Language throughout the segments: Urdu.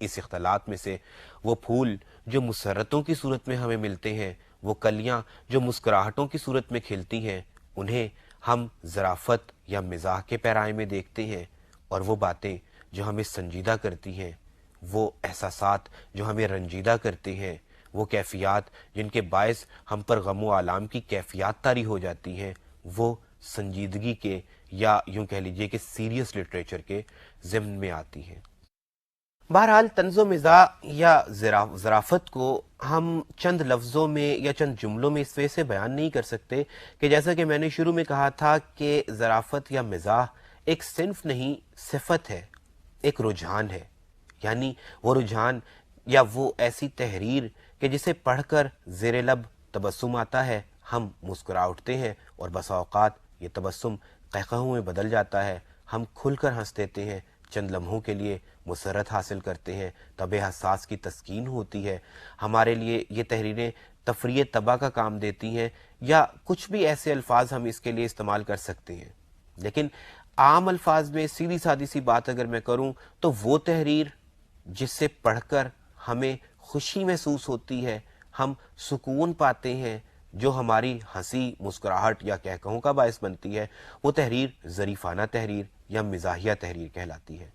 اس اختلاط میں سے وہ پھول جو مسرتوں کی صورت میں ہمیں ملتے ہیں، وہ کلیاں جو مسکراہٹوں کی صورت میں کھلتی ہیں، انہیں ہم ظرافت یا مزاح کے پیرائے میں دیکھتے ہیں، اور وہ باتیں جو ہمیں سنجیدہ کرتی ہیں، وہ احساسات جو ہمیں رنجیدہ کرتے ہیں، وہ کیفیات جن کے باعث ہم پر غم و آلام کی کیفیات طاری ہو جاتی ہیں، وہ سنجیدگی کے یا یوں کہہ لیجئے کہ سیریس لٹریچر کے ضمن میں آتی ہیں۔ بہرحال طنز و مزاح یا ظرافت کو ہم چند لفظوں میں یا چند جملوں میں اس وجہ سے بیان نہیں کر سکتے کہ جیسا کہ میں نے شروع میں کہا تھا کہ ظرافت یا مزاح ایک صنف نہیں، صفت ہے، ایک رجحان ہے۔ یعنی وہ رجحان یا وہ ایسی تحریر کہ جسے پڑھ کر زیر لب تبسم آتا ہے، ہم مسکرا اٹھتے ہیں، اور بسا اوقات یہ تبسم قہقہوں میں بدل جاتا ہے، ہم کھل کر ہنس دیتے ہیں، چند لمحوں کے لیے مسرت حاصل کرتے ہیں، طبع حساس کی تسکین ہوتی ہے، ہمارے لیے یہ تحریریں تفریح طبع کا کام دیتی ہیں، یا کچھ بھی ایسے الفاظ ہم اس کے لیے استعمال کر سکتے ہیں۔ لیکن عام الفاظ میں سیدھی سادی سی بات اگر میں کروں تو وہ تحریر جس سے پڑھ کر ہمیں خوشی محسوس ہوتی ہے، ہم سکون پاتے ہیں، جو ہماری ہنسی، مسکراہٹ یا کہکہوں کا باعث بنتی ہے، وہ تحریر ظریفانہ تحریر یا مزاحیہ تحریر کہلاتی ہے۔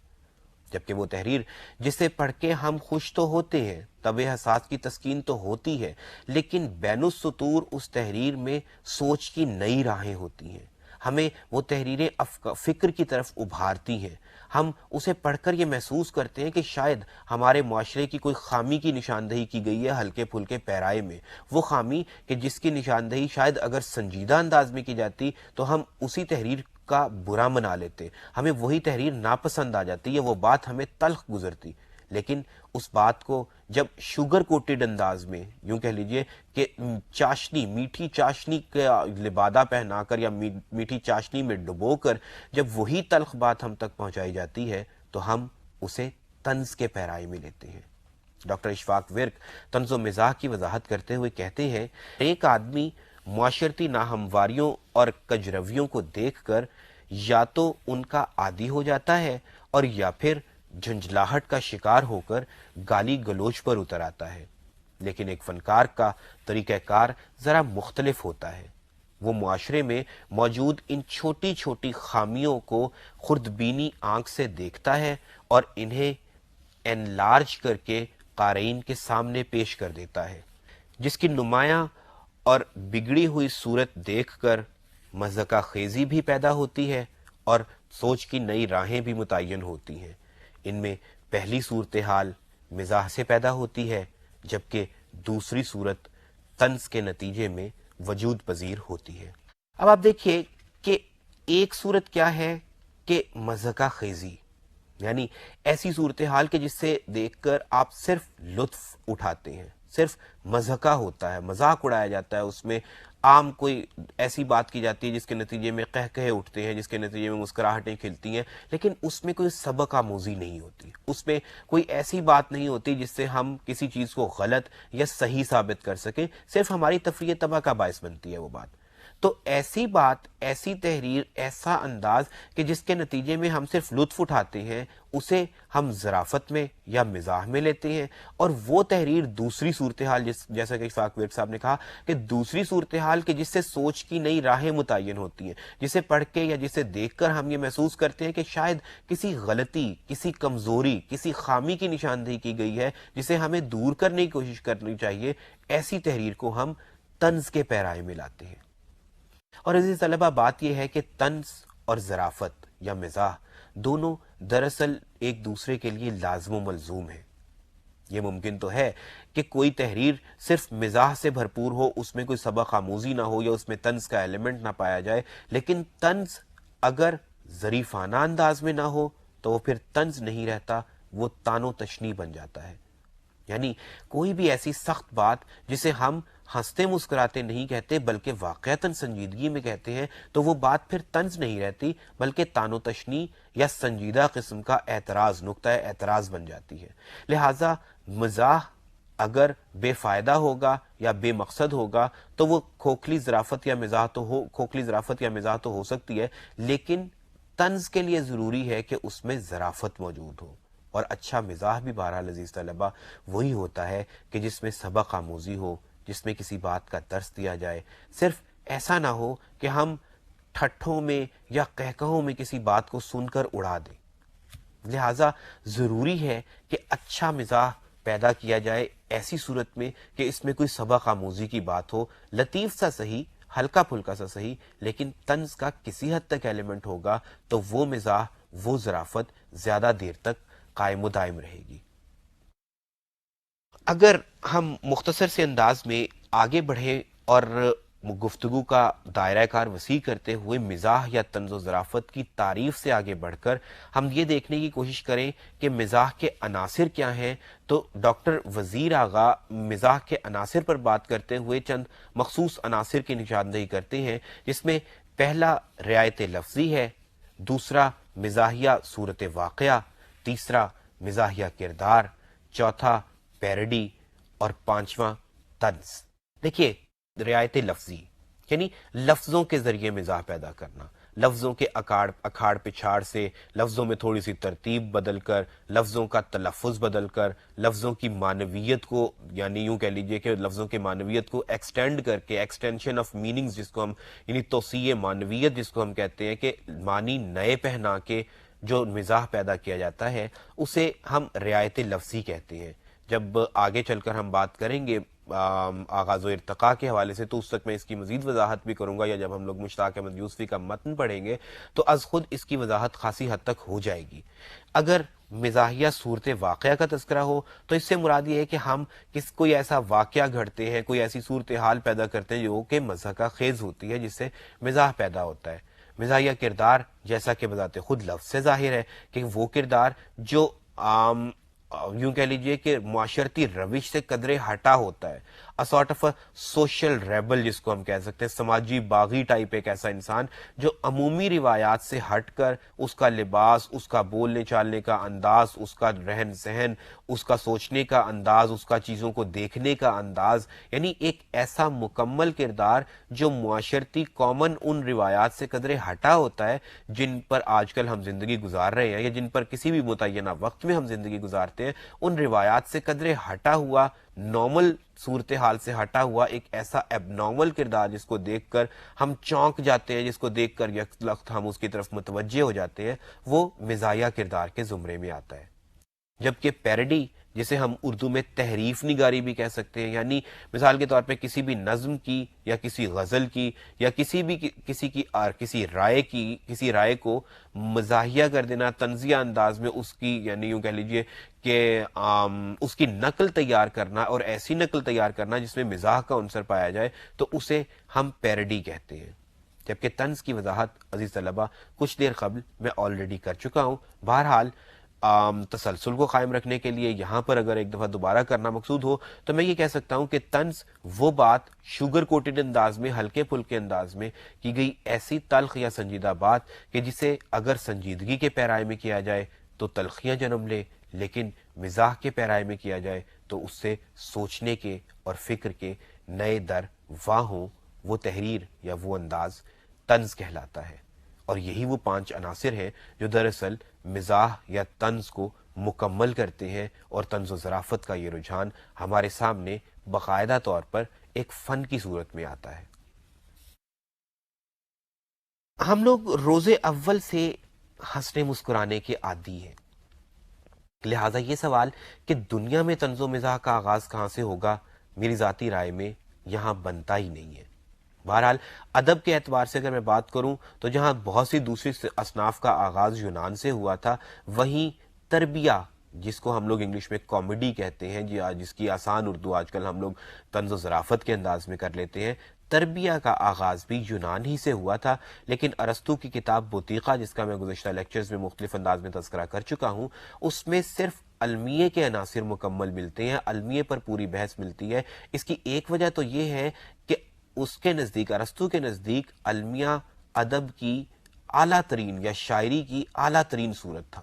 جبکہ وہ تحریر جسے پڑھ کے ہم خوش تو ہوتے ہیں، طبع حساس کی تسکین تو ہوتی ہے، لیکن بین السطور اس تحریر میں سوچ کی نئی راہیں ہوتی ہیں، ہمیں وہ تحریریں فکر کی طرف ابھارتی ہیں، ہم اسے پڑھ کر یہ محسوس کرتے ہیں کہ شاید ہمارے معاشرے کی کوئی خامی کی نشاندہی کی گئی ہے ہلکے پھلکے پیرائے میں، وہ خامی کہ جس کی نشاندہی شاید اگر سنجیدہ انداز میں کی جاتی تو ہم اسی تحریر کا برا منا لیتے، ہمیں وہی تحریر ناپسند آ جاتی ہے، وہ بات ہمیں تلخ گزرتی۔ لیکن اس بات کو جب شوگر کوٹڈ انداز میں، یوں کہہ لیجئے کہ چاشنی، میٹھی چاشنی کا لبادہ پہنا کر یا میٹھی چاشنی میں ڈبو کر جب وہی تلخ بات ہم تک پہنچائی جاتی ہے تو ہم اسے طنز کے پیرائے میں لیتے ہیں۔ ڈاکٹر اشفاق ورک طنز و مزاح کی وضاحت کرتے ہوئے کہتے ہیں، ایک آدمی معاشرتی ناہمواریوں اور کجرویوں کو دیکھ کر یا تو ان کا عادی ہو جاتا ہے اور یا پھر جھنجھلاہٹ کا شکار ہو کر گالی گلوچ پر اتر آتا ہے۔ لیکن ایک فنکار کا طریقہ کار ذرا مختلف ہوتا ہے، وہ معاشرے میں موجود ان چھوٹی چھوٹی خامیوں کو خوردبینی آنکھ سے دیکھتا ہے اور انہیں انلارج کر کے قارئین کے سامنے پیش کر دیتا ہے، جس کی نمایاں اور بگڑی ہوئی صورت دیکھ کر مضحکہ خیزی بھی پیدا ہوتی ہے اور سوچ کی نئی راہیں بھی متعین ہوتی ہیں۔ ان میں پہلی صورتحال مزاح سے پیدا ہوتی ہے، جبکہ دوسری صورت طنز کے نتیجے میں وجود پذیر ہوتی ہے۔ اب آپ دیکھیے کہ ایک صورت کیا ہے کہ مضحکہ خیزی، یعنی ایسی صورتحال کہ جس سے دیکھ کر آپ صرف لطف اٹھاتے ہیں، صرف مضحکہ ہوتا ہے، مذاق اڑایا جاتا ہے، اس میں عام کوئی ایسی بات کی جاتی ہے جس کے نتیجے میں قہقہے اٹھتے ہیں، جس کے نتیجے میں مسکراہٹیں کھلتی ہیں، لیکن اس میں کوئی سبق آموزی نہیں ہوتی، اس میں کوئی ایسی بات نہیں ہوتی جس سے ہم کسی چیز کو غلط یا صحیح ثابت کر سکیں، صرف ہماری تفریح طبع کا باعث بنتی ہے وہ بات۔ تو ایسی بات، ایسی تحریر، ایسا انداز کہ جس کے نتیجے میں ہم صرف لطف اٹھاتے ہیں، اسے ہم ظرافت میں یا مزاح میں لیتے ہیں، اور وہ تحریر دوسری صورتحال جیسا کہ اشفاق ورک صاحب نے کہا کہ دوسری صورتحال کہ جس سے سوچ کی نئی راہیں متعین ہوتی ہیں، جسے پڑھ کے یا جسے دیکھ کر ہم یہ محسوس کرتے ہیں کہ شاید کسی غلطی، کسی کمزوری، کسی خامی کی نشاندہی کی گئی ہے جسے ہمیں دور کرنے کی کوشش کرنی چاہیے، ایسی تحریر کو ہم طنز کے پیرائے میں لاتے ہیں۔ اور عزیز طلبہ، بات یہ ہے کہ طنز اور ظرافت یا مزاح دونوں دراصل ایک دوسرے کے لیے لازم و ملزوم ہیں۔ یہ ممکن تو ہے کہ کوئی تحریر صرف مزاح سے بھرپور ہو، اس میں کوئی سبق آموزی نہ ہو یا اس میں طنز کا ایلیمنٹ نہ پایا جائے، لیکن طنز اگر ظریفانہ انداز میں نہ ہو تو وہ پھر طنز نہیں رہتا، وہ طعن و تشنیع بن جاتا ہے۔ یعنی کوئی بھی ایسی سخت بات جسے ہم ہنستے مسکراتے نہیں کہتے بلکہ واقعتاً سنجیدگی میں کہتے ہیں، تو وہ بات پھر طنز نہیں رہتی بلکہ طعن و تشنیع یا سنجیدہ قسم کا اعتراض، نقطہ اعتراض بن جاتی ہے۔ لہٰذا مزاح اگر بے فائدہ ہوگا یا بے مقصد ہوگا تو وہ کھوکھلی ظرافت یا مزاح تو ہو سکتی ہے، لیکن طنز کے لیے ضروری ہے کہ اس میں ظرافت موجود ہو، اور اچھا مزاح بھی بہرحال عزیز طلبہ وہی ہوتا ہے کہ جس میں سبق آموزی ہو، جس میں کسی بات کا درس دیا جائے. صرف ایسا نہ ہو کہ ہم ٹھٹھوں میں یا کہکہوں میں کسی بات کو سن کر اڑا دیں. لہٰذا ضروری ہے کہ اچھا مزاح پیدا کیا جائے ایسی صورت میں کہ اس میں کوئی سبق آموزی کی بات ہو، لطیف سا صحیح، ہلکا پھلکا سا صحیح، لیکن طنز کا کسی حد تک ایلیمنٹ ہوگا تو وہ مزاح، وہ ظرافت زیادہ دیر تک قائم و دائم رہے گی. اگر ہم مختصر سے انداز میں آگے بڑھیں اور گفتگو کا دائرہ کار وسیع کرتے ہوئے مزاح یا طنز و ظرافت کی تعریف سے آگے بڑھ کر ہم یہ دیکھنے کی کوشش کریں کہ مزاح کے عناصر کیا ہیں، تو ڈاکٹر وزیر آغا مزاح کے عناصر پر بات کرتے ہوئے چند مخصوص عناصر کی نشاندہی کرتے ہیں، جس میں پہلا رعایت لفظی ہے، دوسرا مزاحیہ صورت واقعہ، تیسرا مزاحیہ کردار، چوتھا پیرڈی اور پانچواں طنز. دیکھیے، رعایت لفظی یعنی لفظوں کے ذریعے مزاح پیدا کرنا، لفظوں کے اکھاڑ پچھاڑ سے، لفظوں میں تھوڑی سی ترتیب بدل کر، لفظوں کا تلفظ بدل کر، لفظوں کی معنویت کو، یعنی یوں کہہ لیجئے کہ لفظوں کے معنویت کو ایکسٹینڈ کر کے، ایکسٹینشن آف میننگز جس کو ہم، یعنی توسیع معنویت جس کو ہم کہتے ہیں، کہ معنی نئے پہنا کے جو مزاح پیدا کیا جاتا ہے اسے ہم رعایت لفظی کہتے ہیں. جب آگے چل کر ہم بات کریں گے آغاز و ارتقاء کے حوالے سے تو اس وقت میں اس کی مزید وضاحت بھی کروں گا، یا جب ہم لوگ مشتاق احمد یوسفی کا متن پڑھیں گے تو از خود اس کی وضاحت خاصی حد تک ہو جائے گی. اگر مزاحیہ صورت واقعہ کا تذکرہ ہو تو اس سے مراد یہ ہے کہ ہم کوئی ایسا واقعہ گھڑتے ہیں، کوئی ایسی صورتحال پیدا کرتے ہیں جو کہ مضحکہ خیز ہوتی ہے، جس سے مزاح پیدا ہوتا ہے. مزاحیہ کردار، جیسا کہ بذات خود لفظ سے ظاہر ہے کہ وہ کردار جو یوں کہہ لیجئے کہ معاشرتی روش سے قدرے ہٹا ہوتا ہے، sort of a social rebel جس کو ہم کہہ سکتے ہیں، سماجی باغی ٹائپ ایک ایسا انسان جو عمومی روایات سے ہٹ کر اس کا لباس، اس کا بولنے چالنے کا انداز، اس کا رہن سہن، اس کا سوچنے کا انداز، اس کا چیزوں کو دیکھنے کا انداز، یعنی ایک ایسا مکمل کردار جو معاشرتی کامن ان روایات سے قدرے ہٹا ہوتا ہے جن پر آج کل ہم زندگی گزار رہے ہیں، یا جن پر کسی بھی متعینہ وقت میں ہم زندگی گزارتے ہیں. ان روایات سے قدرے ہٹا ہوا، نارمل صورتحال سے ہٹا ہوا ایک ایسا ایب نارمل کردار جس کو دیکھ کر ہم چونک جاتے ہیں، جس کو دیکھ کر یک وقت ہم اس کی طرف متوجہ ہو جاتے ہیں، وہ مزاحیہ کردار کے زمرے میں آتا ہے. جبکہ پیرڈی، جسے ہم اردو میں تحریف نگاری بھی کہہ سکتے ہیں، یعنی مثال کے طور پہ کسی بھی نظم کی یا کسی غزل کی یا کسی رائے کو مزاحیہ کر دینا، طنزیہ انداز میں اس کی، یعنی یوں کہہ لیجئے کہ اس کی نقل تیار کرنا، اور ایسی نقل تیار کرنا جس میں مزاح کا عنصر پایا جائے، تو اسے ہم پیرڈی کہتے ہیں. جبکہ طنز کی وضاحت عزیز طلبہ کچھ دیر قبل میں آلریڈی کر چکا ہوں. بہرحال تسلسل کو قائم رکھنے کے لیے یہاں پر اگر ایک دفعہ دوبارہ کرنا مقصود ہو تو میں یہ کہہ سکتا ہوں کہ طنز وہ بات شوگر کوٹڈ انداز میں، ہلکے پھلکے انداز میں کی گئی ایسی تلخ یا سنجیدہ بات کہ جسے اگر سنجیدگی کے پیرائے میں کیا جائے تو تلخیاں جنم لے، لیکن مزاح کے پیرائے میں کیا جائے تو اس سے سوچنے کے اور فکر کے نئے در واں ہوں. وہ تحریر یا وہ انداز طنز کہلاتا ہے. اور یہی وہ 5 عناصر ہیں جو دراصل مزاح یا طنز کو مکمل کرتے ہیں، اور طنز و ظرافت کا یہ رجحان ہمارے سامنے باقاعدہ طور پر ایک فن کی صورت میں آتا ہے. ہم لوگ روز اول سے ہنسنے مسکرانے کے عادی ہیں، لہٰذا یہ سوال کہ دنیا میں طنز و مزاح کا آغاز کہاں سے ہوگا، میری ذاتی رائے میں یہاں بنتا ہی نہیں ہے. بہرحال ادب کے اعتبار سے اگر میں بات کروں تو جہاں بہت سی دوسری اصناف کا آغاز یونان سے ہوا تھا، وہیں تربیہ، جس کو ہم لوگ انگلش میں کامیڈی کہتے ہیں، جس کی آسان اردو آج کل ہم لوگ طنز و ظرافت کے انداز میں کر لیتے ہیں، تربیہ کا آغاز بھی یونان ہی سے ہوا تھا. لیکن ارسطو کی کتاب بوتیقہ، جس کا میں گزشتہ لیکچرز میں مختلف انداز میں تذکرہ کر چکا ہوں، اس میں صرف المیے کے عناصر مکمل ملتے ہیں، المیے پر پوری بحث ملتی ہے. اس کی ایک وجہ تو یہ ہے کہ اس کے نزدیک، ارسطو کے نزدیک، المیہ ادب کی اعلیٰ ترین یا شاعری کی اعلیٰ ترین صورت تھا،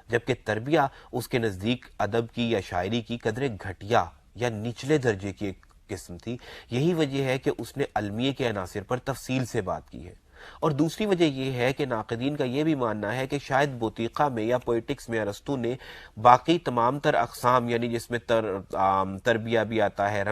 جبکہ تربیہ اس کے نزدیک ادب کی یا شاعری کی قدرے گھٹیا یا نچلے درجے کی ایک قسم تھی. یہی وجہ ہے کہ اس نے المیے کے عناصر پر تفصیل سے بات کی ہے. اور دوسری وجہ یہ ہے کہ ناقدین کا یہ بھی ماننا ہے کہ شاید بوتیقہ میں یا پوئٹکس میں ارسطو نے باقی تمام تر اقسام، یعنی جس میں تربیہ بھی آتا ہے،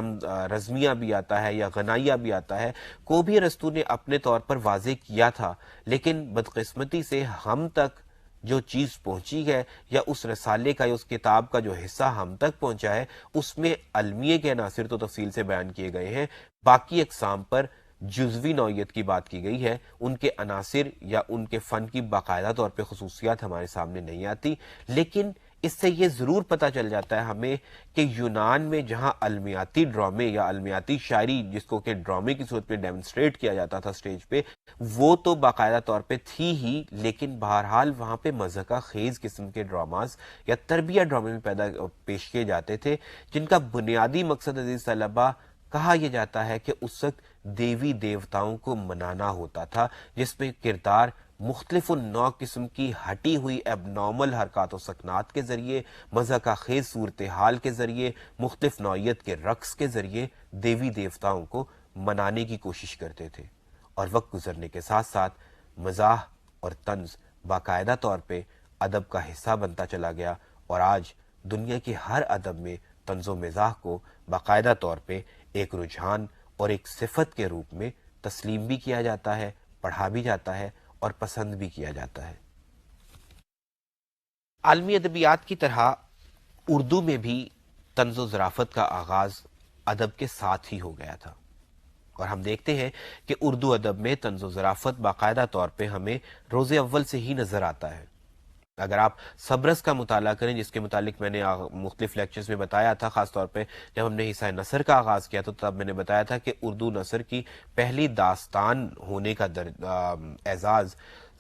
رزمیہ بھی آتا ہے یا غنائیہ بھی آتا ہے، کو بھی ارسطو نے اپنے طور پر واضح کیا تھا، لیکن بدقسمتی سے ہم تک جو چیز پہنچی ہے یا اس رسالے کا یا اس کتاب کا جو حصہ ہم تک پہنچا ہے، اس میں المیہ کے عناصر تو تفصیل سے بیان کیے گئے ہیں، باقی اقسام پر جزوی نوعیت کی بات کی گئی ہے، ان کے عناصر یا ان کے فن کی باقاعدہ طور پہ خصوصیات ہمارے سامنے نہیں آتی۔ لیکن اس سے یہ ضرور پتہ چل جاتا ہے ہمیں کہ یونان میں جہاں المیاتی ڈرامے یا المیاتی شاعری، جس کو کہ ڈرامے کی صورت میں ڈیمونسٹریٹ کیا جاتا تھا سٹیج پہ، وہ تو باقاعدہ طور پہ تھی ہی، لیکن بہرحال وہاں پہ مضحکہ خیز قسم کے ڈراماز یا تربیہ ڈرامے میں پیش کیے جاتے تھے، جن کا بنیادی مقصد عزیز طلبہ کہا یہ جاتا ہے کہ اس وقت دیوی دیوتاؤں کو منانا ہوتا تھا، جس میں کردار مختلف النوع قسم کی ہٹی ہوئی ایب نارمل حرکات و سکنات کے ذریعے، مضحکہ خیز صورتحال کے ذریعے، مختلف نوعیت کے رقص کے ذریعے دیوی دیوتاؤں کو منانے کی کوشش کرتے تھے۔ اور وقت گزرنے کے ساتھ ساتھ مزاح اور طنز باقاعدہ طور پہ ادب کا حصہ بنتا چلا گیا، اور آج دنیا کے ہر ادب میں طنز و مزاح کو باقاعدہ طور پہ ایک رجحان اور ایک صفت کے روپ میں تسلیم بھی کیا جاتا ہے، پڑھا بھی جاتا ہے اور پسند بھی کیا جاتا ہے۔ عالمی ادبیات کی طرح اردو میں بھی طنز و ظرافت کا آغاز ادب کے ساتھ ہی ہو گیا تھا، اور ہم دیکھتے ہیں کہ اردو ادب میں طنز و ظرافت باقاعدہ طور پہ ہمیں روز اول سے ہی نظر آتا ہے۔ اگر آپ سبرس کا مطالعہ کریں، جس کے متعلق میں نے مختلف لیکچرز میں بتایا تھا، خاص طور پہ جب ہم نے حصہ نثر کا آغاز کیا تو تب میں نے بتایا تھا کہ اردو نثر کی پہلی داستان ہونے کا اعزاز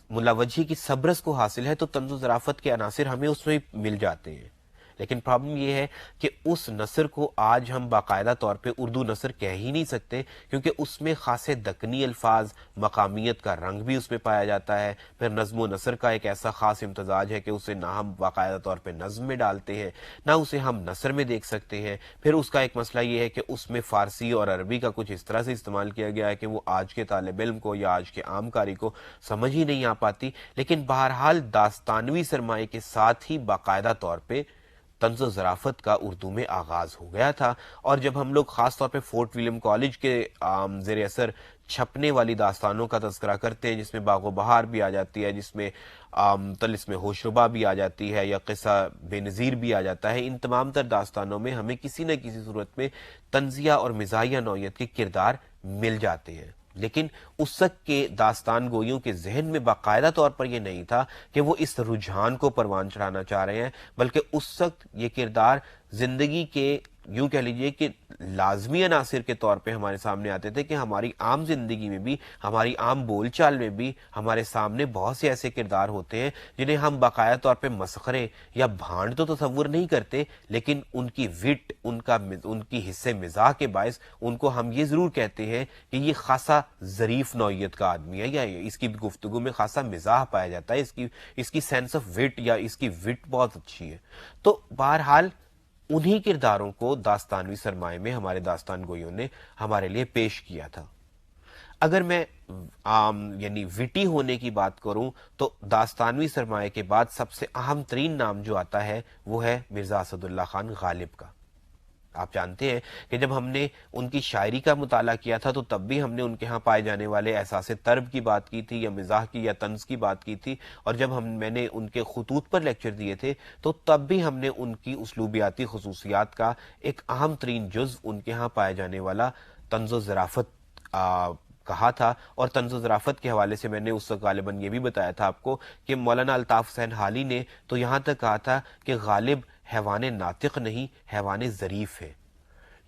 ملا وجہی کی سبرس کو حاصل ہے، تو طنز و ظرافت کے عناصر ہمیں اس میں مل جاتے ہیں۔ لیکن پرابلم یہ ہے کہ اس نثر کو آج ہم باقاعدہ طور پہ اردو نثر کہہ ہی نہیں سکتے، کیونکہ اس میں خاصے دکنی الفاظ، مقامیت کا رنگ بھی اس میں پایا جاتا ہے، پھر نظم و نثر کا ایک ایسا خاص امتزاج ہے کہ اسے نہ ہم باقاعدہ طور پہ نظم میں ڈالتے ہیں، نہ اسے ہم نثر میں دیکھ سکتے ہیں۔ پھر اس کا ایک مسئلہ یہ ہے کہ اس میں فارسی اور عربی کا کچھ اس طرح سے استعمال کیا گیا ہے کہ وہ آج کے طالب علم کو یا آج کے عام قاری کو سمجھ ہی نہیں آ پاتی۔ لیکن بہرحال داستانوی سرمایے کے ساتھ ہی باقاعدہ طور پہ طنز و ظرافت کا اردو میں آغاز ہو گیا تھا، اور جب ہم لوگ خاص طور پہ فورٹ ولیم کالج کے زیر اثر چھپنے والی داستانوں کا تذکرہ کرتے ہیں، جس میں باغ و بہار بھی آ جاتی ہے، جس میں طلسم ہوشربا بھی آ جاتی ہے، یا قصہ بے نظیر بھی آ جاتا ہے، ان تمام تر داستانوں میں ہمیں کسی نہ کسی صورت میں طنزیہ اور مزاحیہ نوعیت کے کردار مل جاتے ہیں۔ لیکن اس وقت کے داستان گوئیوں کے ذہن میں باقاعدہ طور پر یہ نہیں تھا کہ وہ اس رجحان کو پروان چڑھانا چاہ رہے ہیں، بلکہ اس وقت یہ کردار زندگی کے یوں کہہ لیجئے کہ لازمی عناصر کے طور پہ ہمارے سامنے آتے تھے کہ ہماری عام زندگی میں بھی، ہماری عام بول چال میں بھی ہمارے سامنے بہت سے ایسے کردار ہوتے ہیں جنہیں ہم باقاعدہ طور پہ مسخرے یا بھانڈ تو تصور نہیں کرتے، لیکن ان کی وٹ، ان کی حصے مزاح کے باعث ان کو ہم یہ ضرور کہتے ہیں کہ یہ خاصا ظریف نوعیت کا آدمی ہے، یا اس کی گفتگو میں خاصا مزاح پایا جاتا ہے، اس کی سینس آف وٹ یا اس کی وٹ بہت اچھی ہے۔ تو بہرحال انہی کرداروں کو داستانوی سرمایہ میں ہمارے داستان گوئیوں نے ہمارے لیے پیش کیا تھا۔ اگر میں یعنی وٹی ہونے کی بات کروں تو داستانوی سرمایہ کے بعد سب سے اہم ترین نام جو آتا ہے وہ ہے مرزا اسد اللہ خان غالب کا۔ آپ جانتے ہیں کہ جب ہم نے ان کی شاعری کا مطالعہ کیا تھا تو تب بھی ہم نے ان کے ہاں پائے جانے والے احساس طرب کی بات کی تھی، یا مزاح کی یا طنز کی بات کی تھی، اور جب میں نے ان کے خطوط پر لیکچر دیے تھے تو تب بھی ہم نے ان کی اسلوبیاتی خصوصیات کا ایک اہم ترین جزو ان کے ہاں پائے جانے والا طنز و ظرافت کہا تھا۔ اور طنز و ظرافت کے حوالے سے میں نے اس وقت غالباً یہ بھی بتایا تھا آپ کو کہ مولانا الطاف حسین حالی نے تو یہاں تک کہا تھا کہ غالب حیوان ناطق نہیں، حیوان ظریف ہے،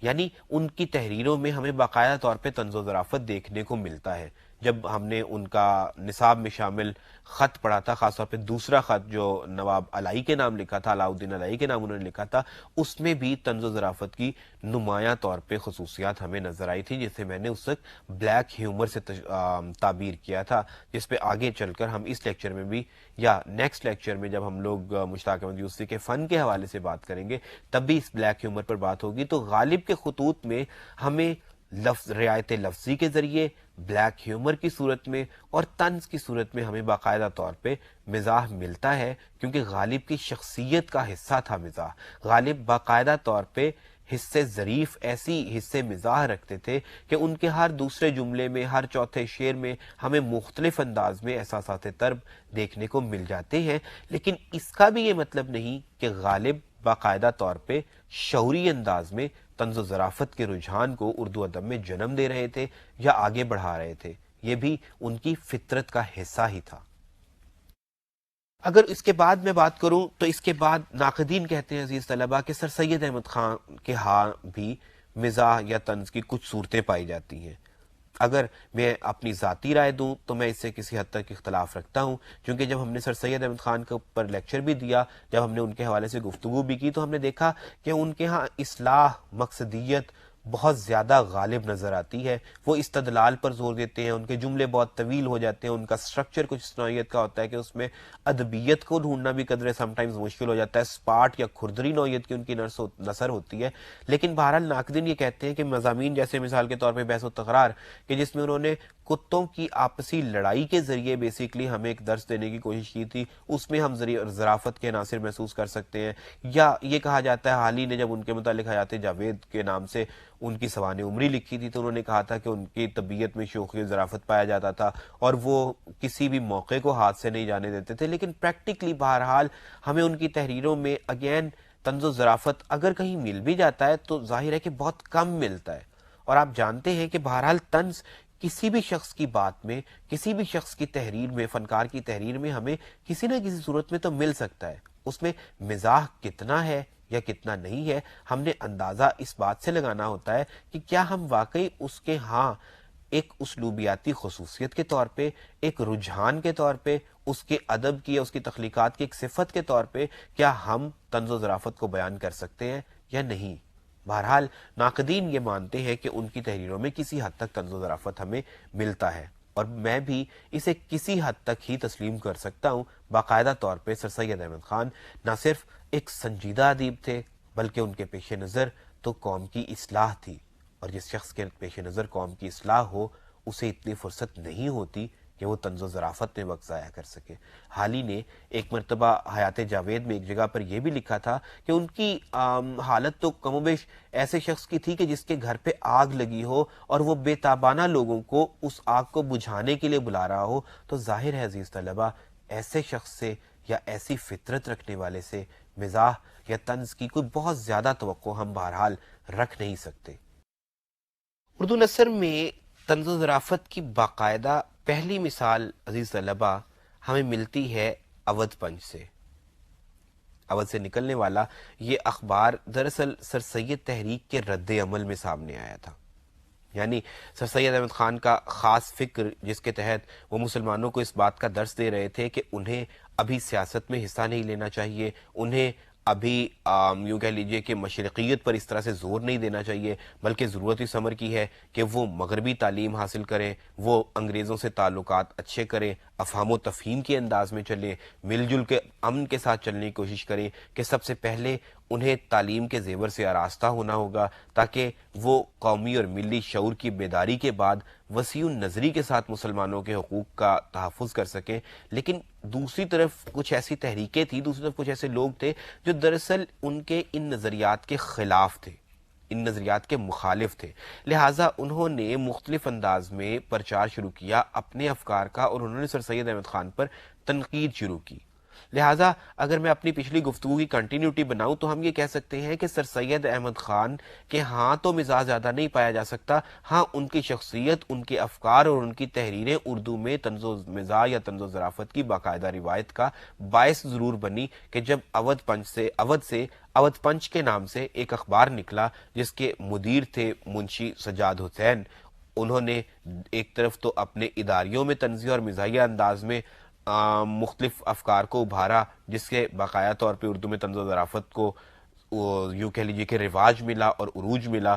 یعنی ان کی تحریروں میں ہمیں باقاعدہ طور پہ طنز و ظرافت دیکھنے کو ملتا ہے۔ جب ہم نے ان کا نصاب میں شامل خط پڑھا تھا، خاص طور پہ دوسرا خط جو نواب علائی کے نام لکھا تھا، علاؤ الدین علائی کے نام انہوں نے لکھا تھا، اس میں بھی طنز و ظرافت کی نمایاں طور پہ خصوصیات ہمیں نظر آئی تھی، جسے میں نے اس وقت بلیک ہیومر سے تعبیر کیا تھا، جس پہ آگے چل کر ہم اس لیکچر میں بھی یا نیکسٹ لیکچر میں جب ہم لوگ مشتاق احمد یوسفی کے فن کے حوالے سے بات کریں گے تب بھی اس بلیک ہیومر پر بات ہوگی۔ تو غالب کے خطوط میں ہمیں رعایت لفظی کے ذریعے، بلیک ہیومر کی صورت میں اور طنز کی صورت میں ہمیں باقاعدہ طور پہ مزاح ملتا ہے، کیونکہ غالب کی شخصیت کا حصہ تھا مزاح۔ غالب باقاعدہ طور پہ حصے ظریف، ایسی حصے مزاح رکھتے تھے کہ ان کے ہر دوسرے جملے میں، ہر چوتھے شعر میں ہمیں مختلف انداز میں احساسات طرب دیکھنے کو مل جاتے ہیں۔ لیکن اس کا بھی یہ مطلب نہیں کہ غالب باقاعدہ طور پہ شعوری انداز میں طنز و ظرافت کے رجحان کو اردو ادب میں جنم دے رہے تھے یا آگے بڑھا رہے تھے، یہ بھی ان کی فطرت کا حصہ ہی تھا۔ اگر اس کے بعد میں بات کروں تو اس کے بعد ناقدین کہتے ہیں عزیز طلبہ کہ سر سید احمد خان کے ہاں بھی مزاح یا طنز کی کچھ صورتیں پائی جاتی ہیں۔ اگر میں اپنی ذاتی رائے دوں تو میں اس سے کسی حد تک اختلاف رکھتا ہوں، کیونکہ جب ہم نے سر سید احمد خان کے اوپر لیکچر بھی دیا، جب ہم نے ان کے حوالے سے گفتگو بھی کی، تو ہم نے دیکھا کہ ان کے ہاں اصلاح، مقصدیت بہت زیادہ غالب نظر آتی ہے۔ وہ استدلال پر زور دیتے ہیں، ان کے جملے بہت طویل ہو جاتے ہیں، ان کا سٹرکچر کچھ اس نوعیت کا ہوتا ہے کہ اس میں ادبیت کو ڈھونڈنا بھی قدرے سمٹائمز مشکل ہو جاتا ہے، سپاٹ یا کھردری نوعیت کی ان کی نثر ہوتی ہے۔ لیکن بہرحال ناقدین یہ کہتے ہیں کہ مضامین جیسے مثال کے طور پہ بحث و تقرار، کہ جس میں انہوں نے کتوں کی آپسی لڑائی کے ذریعے بیسیکلی ہمیں ایک درس دینے کی کوشش کی تھی، اس میں ہم ظرافت کے عناصر محسوس کر سکتے ہیں۔ یا یہ کہا جاتا ہے حال ہی نے جب ان کے متعلق حیات جاوید کے نام سے ان کی سوانح عمری لکھی تھی تو انہوں نے کہا تھا کہ ان کی طبیعت میں شوخی و ظرافت پایا جاتا تھا اور وہ کسی بھی موقع کو ہاتھ سے نہیں جانے دیتے تھے۔ لیکن پریکٹیکلی بہرحال ہمیں ان کی تحریروں میں اگین طنز و ظرافت اگر کہیں مل بھی جاتا ہے تو ظاہر ہے کہ بہت کم ملتا ہے۔ اور آپ جانتے ہیں کہ بہرحال طنز کسی بھی شخص کی بات میں، کسی بھی شخص کی تحریر میں، فنکار کی تحریر میں ہمیں کسی نہ کسی صورت میں تو مل سکتا ہے۔ اس میں مزاح کتنا ہے یا کتنا نہیں ہے، ہم نے اندازہ اس بات سے لگانا ہوتا ہے کہ کیا ہم واقعی اس کے ہاں ایک اسلوبیاتی خصوصیت کے طور پہ، ایک رجحان کے طور پہ، اس کے ادب کی یا اس کی تخلیقات کی ایک صفت کے طور پہ کیا ہم طنز و ظرافت کو بیان کر سکتے ہیں یا نہیں۔ بہرحال ناقدین یہ مانتے ہیں کہ ان کی تحریروں میں کسی حد تک طنز و ظرافت ہمیں ملتا ہے، اور میں بھی اسے کسی حد تک ہی تسلیم کر سکتا ہوں۔ باقاعدہ طور پہ سر سید احمد خان نہ صرف ایک سنجیدہ ادیب تھے بلکہ ان کے پیش نظر تو قوم کی اصلاح تھی، اور جس شخص کے پیش نظر قوم کی اصلاح ہو اسے اتنی فرصت نہیں ہوتی کہ وہ طنز و ظرافت میں وقت ضائع کر سکے۔ حال ہی نے ایک مرتبہ حیات جاوید میں ایک جگہ پر یہ بھی لکھا تھا کہ ان کی حالت تو کم و بیش ایسے شخص کی تھی کہ جس کے گھر پہ آگ لگی ہو اور وہ بے تابانہ لوگوں کو اس آگ کو بجھانے کے لیے بلا رہا ہو، تو ظاہر ہے عزیز طلبہ ایسے شخص سے یا ایسی فطرت رکھنے والے سے مزاح یا طنز کی کوئی بہت زیادہ توقع ہم بہرحال رکھ نہیں سکتے۔ اردو نثر میں طنز و ظرافت کی باقاعدہ پہلی مثال عزیز طلبہ ہمیں ملتی ہے اودھ پنچ سے۔ اودھ سے نکلنے والا یہ اخبار دراصل سر سید تحریک کے رد عمل میں سامنے آیا تھا، یعنی سر سید احمد خان کا خاص فکر جس کے تحت وہ مسلمانوں کو اس بات کا درس دے رہے تھے کہ انہیں ابھی سیاست میں حصہ نہیں لینا چاہیے، انہیں ابھی یوں کہہ لیجئے کہ مشرقیت پر اس طرح سے زور نہیں دینا چاہیے، بلکہ ضرورت اس امر کی ہے کہ وہ مغربی تعلیم حاصل کریں، وہ انگریزوں سے تعلقات اچھے کریں، افہام و تفہیم کے انداز میں چلیں، مل جل کے امن کے ساتھ چلنے کی کوشش کریں، کہ سب سے پہلے انہیں تعلیم کے زیور سے آراستہ ہونا ہوگا تاکہ وہ قومی اور ملی شعور کی بیداری کے بعد وسیع نظری کے ساتھ مسلمانوں کے حقوق کا تحفظ کر سکیں۔ لیکن دوسری طرف کچھ ایسی تحریکیں تھیں، دوسری طرف کچھ ایسے لوگ تھے جو دراصل ان کے ان نظریات کے خلاف تھے، ان نظریات کے مخالف تھے، لہٰذا انہوں نے مختلف انداز میں پرچار شروع کیا اپنے افکار کا، اور انہوں نے سر سید احمد خان پر تنقید شروع کی۔ لہٰذا اگر میں اپنی پچھلی گفتگو کی کنٹینیوٹی بناؤں تو ہم یہ کہہ سکتے ہیں کہ سر سید احمد خان کے ہاں تو مزاج زیادہ نہیں پایا جا سکتا، ہاں ان کی شخصیت، ان کے افکار اور ان کی تحریریں اردو میں طنز و مزاح یا طنز و ظرافت کی باقاعدہ روایت کا باعث ضرور بنی کہ جب اودھ پنچ کے نام سے ایک اخبار نکلا جس کے مدیر تھے منشی سجاد حسین، انہوں نے ایک طرف تو اپنے اداریوں میں طنزی اور مزاحیہ انداز میں مختلف افکار کو ابھارا جس کے باقاعدہ طور پہ اردو میں طنز و ظرافت کو یوں کہہ لیجیے کہ رواج ملا اور عروج ملا۔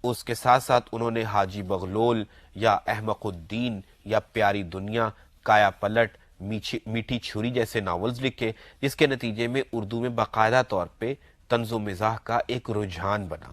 اس کے ساتھ ساتھ انہوں نے حاجی بغلول یا احمق الدین یا پیاری دنیا، کایا پلٹ، میٹھی چھری جیسے ناولز لکھے، جس کے نتیجے میں اردو میں باقاعدہ طور پہ طنز و مزاح کا ایک رجحان بنا۔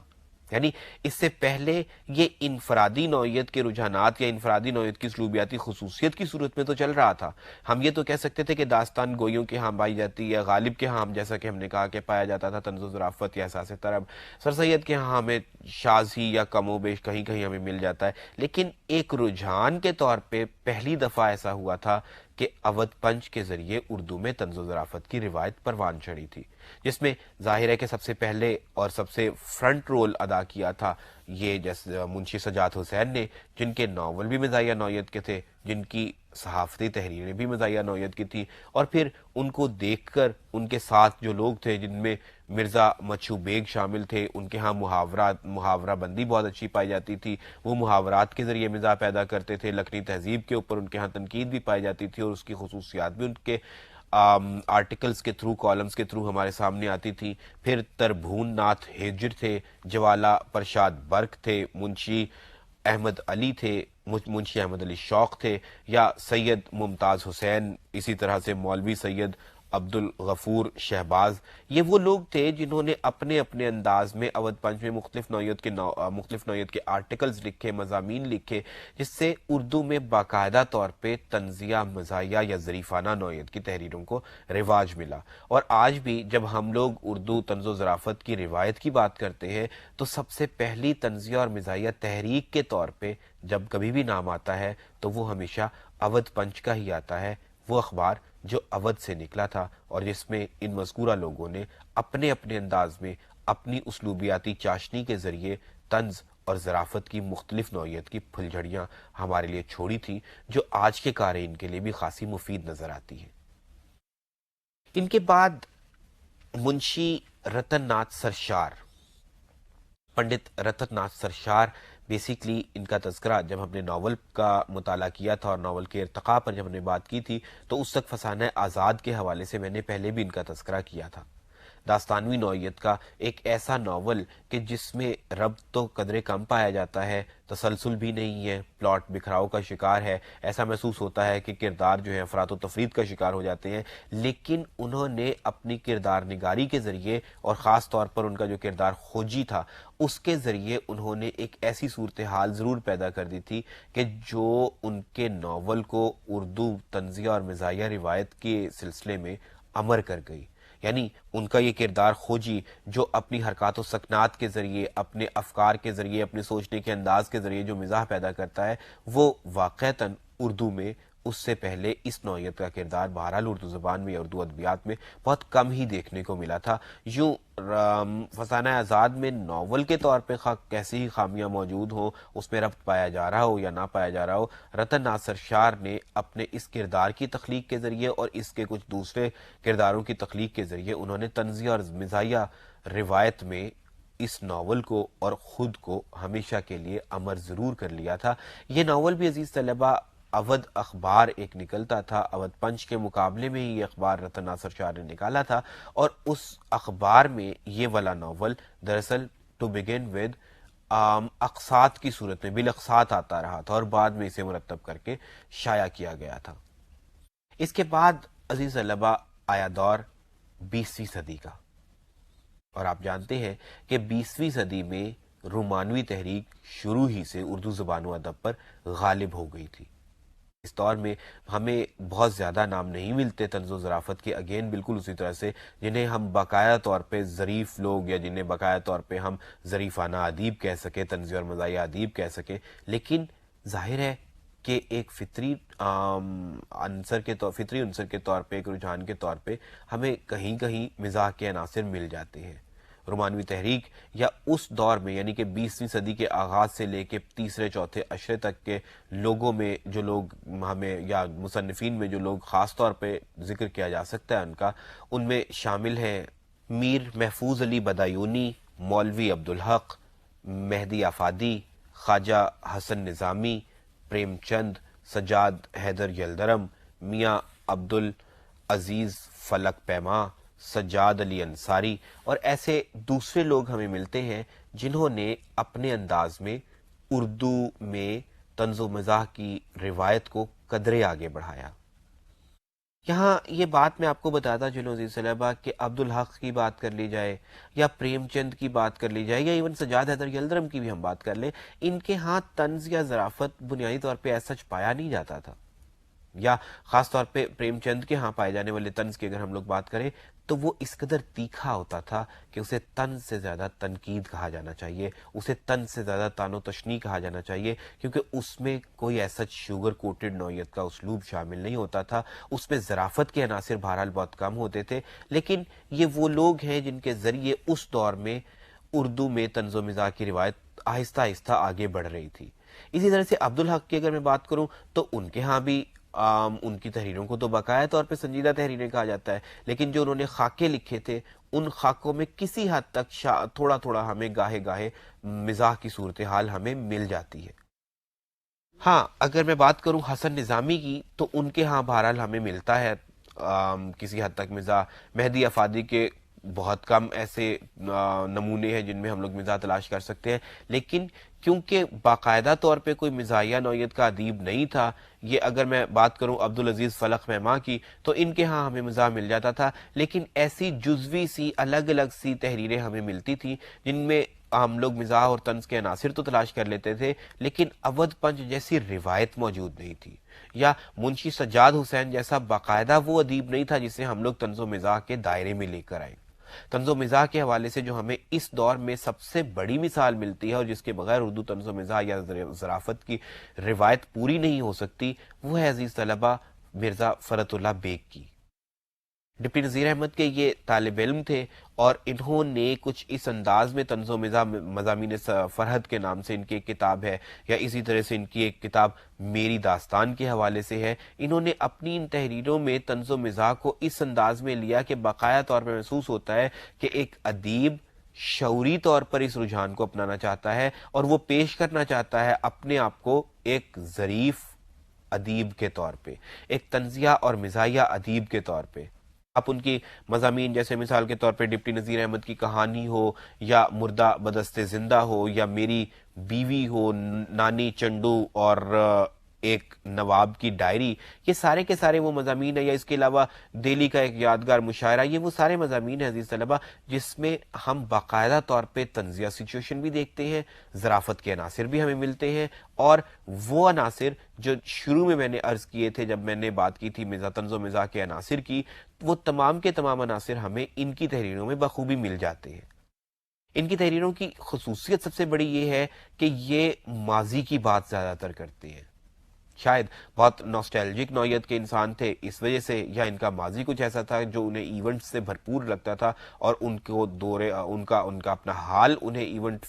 یعنی اس سے پہلے یہ انفرادی نوعیت کے رجحانات یا انفرادی نوعیت کی اسلوبیاتی خصوصیت کی صورت میں تو چل رہا تھا. ہم یہ تو کہہ سکتے تھے کہ داستان گوئیوں کے ہاں پائی جاتی ہے، غالب کے ہاں جیسا کہ ہم نے کہا کہ پایا جاتا تھا طنز و ظرافت یا احساس طرب، سر سید کے ہاں ہمیں شاذ ہی یا کم و بیش کہیں کہیں ہمیں مل جاتا ہے. لیکن ایک رجحان کے طور پہ پہلی دفعہ ایسا ہوا تھا کہ اودھ پنچ کے ذریعے اردو میں طنز و ظرافت کی روایت پروان چڑھی تھی، جس میں ظاہر ہے کہ سب سے پہلے اور سب سے فرنٹ رول ادا کیا تھا یہ جیسے منشی سجاد حسین نے، جن کے ناول بھی مزاحیہ نوعیت کے تھے، جن کی صحافتی تحریریں بھی مزاحیہ نوعیت کی تھی، اور پھر ان کو دیکھ کر ان کے ساتھ جو لوگ تھے جن میں مرزا مچھو بیگ شامل تھے، ان کے ہاں محاورہ بندی بہت اچھی پائی جاتی تھی، وہ محاورات کے ذریعے مزاح پیدا کرتے تھے، لکھنی تہذیب کے اوپر ان کے ہاں تنقید بھی پائی جاتی تھی اور اس کی خصوصیات بھی ان کے آرٹیکلز کے تھرو، کالمز کے تھرو ہمارے سامنے آتی تھی. پھر تربھون ناتھ ہیجر تھے، جوالا پرشاد برق تھے، منشی احمد علی تھے، منشی احمد علی شوق تھے، یا سید ممتاز حسین، اسی طرح سے مولوی سید عبد الغفور شہباز. یہ وہ لوگ تھے جنہوں نے اپنے اپنے انداز میں اودھ پنچ میں مختلف نوعیت کے آرٹیکلز لکھے، مضامین لکھے، جس سے اردو میں باقاعدہ طور پہ طنزیہ، مزاحیہ یا ظریفانہ نوعیت کی تحریروں کو رواج ملا. اور آج بھی جب ہم لوگ اردو طنز و ظرافت کی روایت کی بات کرتے ہیں تو سب سے پہلی طنزیہ اور مزاحیہ تحریک کے طور پہ جب کبھی بھی نام آتا ہے تو وہ ہمیشہ اودھ پنچ کا ہی آتا ہے، وہ اخبار جو اودھ سے نکلا تھا اور جس میں ان مذکورہ لوگوں نے اپنے اپنے انداز میں اپنی اسلوبیاتی چاشنی کے ذریعے طنز اور ظرافت کی مختلف نوعیت کی پھلجھڑیاں ہمارے لیے چھوڑی تھی، جو آج کے قارئین کے لیے بھی خاصی مفید نظر آتی ہیں. ان کے بعد منشی رتن ناتھ سرشار، پنڈت رتن ناتھ سرشار، بیسیکلی ان کا تذکرہ جب ہم نے ناول کا مطالعہ کیا تھا اور ناول کے ارتقاء پر جب ہم نے بات کی تھی تو اس وقت فسانہ آزاد کے حوالے سے میں نے پہلے بھی ان کا تذکرہ کیا تھا. داستانوی نوعیت کا ایک ایسا ناول کہ جس میں ربط تو قدرے کم پایا جاتا ہے، تسلسل بھی نہیں ہے، پلاٹ بکھراؤ کا شکار ہے، ایسا محسوس ہوتا ہے کہ کردار جو ہے افراط و تفرید کا شکار ہو جاتے ہیں. لیکن انہوں نے اپنی کردار نگاری کے ذریعے اور خاص طور پر ان کا جو کردار خوجی تھا اس کے ذریعے انہوں نے ایک ایسی صورتحال ضرور پیدا کر دی تھی کہ جو ان کے ناول کو اردو طنزیہ اور مزاحیہ روایت کے سلسلے میں امر کر گئی. یعنی ان کا یہ کردار خوجی جو اپنی حرکات و سکنات کے ذریعے، اپنے افکار کے ذریعے، اپنے سوچنے کے انداز کے ذریعے جو مزاح پیدا کرتا ہے، وہ واقعتاً اردو میں اس سے پہلے اس نوعیت کا کردار بہرحال اردو زبان میں یا اردو ادبیات میں بہت کم ہی دیکھنے کو ملا تھا. یوں فسانہ آزاد میں ناول کے طور پہ کیسی ہی خامیاں موجود ہوں، اس میں ربط پایا جا رہا ہو یا نہ پایا جا رہا ہو، رتن ناتھ سرشار نے اپنے اس کردار کی تخلیق کے ذریعے اور اس کے کچھ دوسرے کرداروں کی تخلیق کے ذریعے انہوں نے طنزیہ اور مزاحیہ روایت میں اس ناول کو اور خود کو ہمیشہ کے لیے امر ضرور کر لیا تھا. یہ ناول بھی عزیز طلبہ اودھ اخبار ایک نکلتا تھا، اودھ پنچ کے مقابلے میں ہی یہ اخبار رتن ناتھ سرشار نے نکالا تھا، اور اس اخبار میں یہ والا ناول دراصل ٹو بگن ود اقساط کی صورت میں بالاقساط آتا رہا تھا اور بعد میں اسے مرتب کر کے شائع کیا گیا تھا. اس کے بعد عزیز طلبہ آیا دور 20ویں صدی کا، اور آپ جانتے ہیں کہ 20ویں صدی میں رومانوی تحریک شروع ہی سے اردو زبان و ادب پر غالب ہو گئی تھی. اس دور میں ہمیں بہت زیادہ نام نہیں ملتے طنز و ظرافت کے، اگین بالکل اسی طرح سے جنہیں ہم باقاعدہ طور پہ ظریف لوگ یا جنہیں باقاعدہ طور پہ ہم ظریفانہ ادیب کہہ سکیں، طنزی اور مزاحیہ ادیب کہہ سکیں. لیکن ظاہر ہے کہ ایک فطری عنصر کے طور پہ، ایک رجحان کے طور پہ ہمیں کہیں کہیں مزاح کے عناصر مل جاتے ہیں. رومانوی تحریک یا اس دور میں یعنی کہ 20ویں صدی کے آغاز سے لے کے تیسرے چوتھے عشرے تک کے لوگوں میں جو لوگ ہمیں یا مصنفین میں جو لوگ خاص طور پہ ذکر کیا جا سکتا ہے ان میں شامل ہیں میر محفوظ علی بدایونی، مولوی عبدالحق، مہدی آفادی، خواجہ حسن نظامی، پریم چند، سجاد حیدر یلدرم، میاں عبدالعزیز فلک پیما، سجاد علی انصاری، اور ایسے دوسرے لوگ ہمیں ملتے ہیں جنہوں نے اپنے انداز میں اردو میں طنز و مزاح کی روایت کو قدرے آگے بڑھایا. یہاں یہ بات میں آپ کو بتاتا چلوں عزیز طلبہ کہ عبدالحق کی بات کر لی جائے یا پریم چند کی بات کر لی جائے یا ایون سجاد حیدر یلدرم کی بھی ہم بات کر لیں، ان کے ہاں طنز یا ظرافت بنیادی طور پہ ایسا پایا نہیں جاتا تھا، یا خاص طور پہ پریم چند کے ہاں پائے جانے والے طنز کی اگر ہم لوگ بات کریں تو وہ اس قدر تیکھا ہوتا تھا کہ اسے طنز سے زیادہ تنقید کہا جانا چاہیے، اسے طنز سے زیادہ تان و تشنیع کہا جانا چاہیے، کیونکہ اس میں کوئی ایسا شوگر کوٹڈ نوعیت کا اسلوب شامل نہیں ہوتا تھا، اس میں ظرافت کے عناصر بہرحال بہت کم ہوتے تھے، لیکن یہ وہ لوگ ہیں جن کے ذریعے اس دور میں اردو میں طنز و مزاح کی روایت آہستہ آہستہ آگے بڑھ رہی تھی۔ اسی طرح سے عبدالحق کی اگر میں بات کروں تو ان کے ہاں بھی ان کی تحریروں کو تو باقاعدہ طور پہ سنجیدہ تحریریں کہا جاتا ہے، لیکن جو انہوں نے خاکے لکھے تھے ان خاکوں میں کسی حد تک تھوڑا تھوڑا ہمیں گاہے گاہے مزاح کی صورتحال ہمیں مل جاتی ہے۔ ہاں اگر میں بات کروں حسن نظامی کی تو ان کے ہاں بہرحال ہمیں ملتا ہے کسی حد تک مزاح۔ مہدی افادی کے بہت کم ایسے نمونے ہیں جن میں ہم لوگ مزاح تلاش کر سکتے ہیں، لیکن کیونکہ باقاعدہ طور پہ کوئی مزاحیہ نوعیت کا ادیب نہیں تھا، یہ اگر میں بات کروں عبدالعزیز فلق مہماں کی تو ان کے ہاں ہمیں مزاح مل جاتا تھا، لیکن ایسی جزوی سی الگ الگ سی تحریریں ہمیں ملتی تھیں جن میں ہم لوگ مزاح اور طنز کے عناصر تو تلاش کر لیتے تھے، لیکن اودھ پنچ جیسی روایت موجود نہیں تھی، یا منشی سجاد حسین جیسا باقاعدہ وہ ادیب نہیں تھا جسے ہم لوگ طنز و مزاح کے دائرے میں لے کر آئے۔ طنز و مزاح کے حوالے سے جو ہمیں اس دور میں سب سے بڑی مثال ملتی ہے اور جس کے بغیر اردو طنز و مزاح یا ظرافت کی روایت پوری نہیں ہو سکتی، وہ ہے عزیز طلبہ مرزا فرت اللہ بیگ کی۔ ڈپٹی نذیر احمد کے یہ طالب علم تھے اور انہوں نے کچھ اس انداز میں طنز و مزاح مضامین فرحت کے نام سے ان کی ایک کتاب ہے، یا اسی طرح سے ان کی ایک کتاب میری داستان کے حوالے سے ہے، انہوں نے اپنی ان تحریروں میں طنز و مزاح کو اس انداز میں لیا کہ باقاعدہ طور پر محسوس ہوتا ہے کہ ایک ادیب شعوری طور پر اس رجحان کو اپنانا چاہتا ہے اور وہ پیش کرنا چاہتا ہے اپنے آپ کو ایک ظریف ادیب کے طور پہ، ایک طنزیہ اور مزاحیہ ادیب کے طور پہ۔ آپ ان کی مضامین جیسے مثال کے طور پہ ڈپٹی نذیر احمد کی کہانی ہو، یا مردہ بدست زندہ ہو، یا میری بیوی ہو، نانی چنڈو اور ایک نواب کی ڈائری، یہ سارے کے سارے وہ مضامین ہیں، یا اس کے علاوہ دہلی کا ایک یادگار مشاعرہ، یہ وہ سارے مضامین ہیں عزیز طلبہ جس میں ہم باقاعدہ طور پہ طنزیہ سچویشن بھی دیکھتے ہیں، ظرافت کے عناصر بھی ہمیں ملتے ہیں، اور وہ عناصر جو شروع میں نے عرض کیے تھے جب میں نے بات کی تھی طنز و مزاح کے عناصر کی، وہ تمام کے تمام عناصر ہمیں ان کی تحریروں میں بخوبی مل جاتے ہیں۔ ان کی تحریروں کی خصوصیت سب سے بڑی یہ ہے کہ یہ ماضی کی بات زیادہ تر کرتے ہیں، شاید بہت نوسٹیلجک نوعیت کے انسان تھے اس وجہ سے، یا ان کا ماضی کچھ ایسا تھا جو انہیں ایونٹ سے بھرپور لگتا تھا اور ان کو ان کا اپنا حال انہیں ایونٹ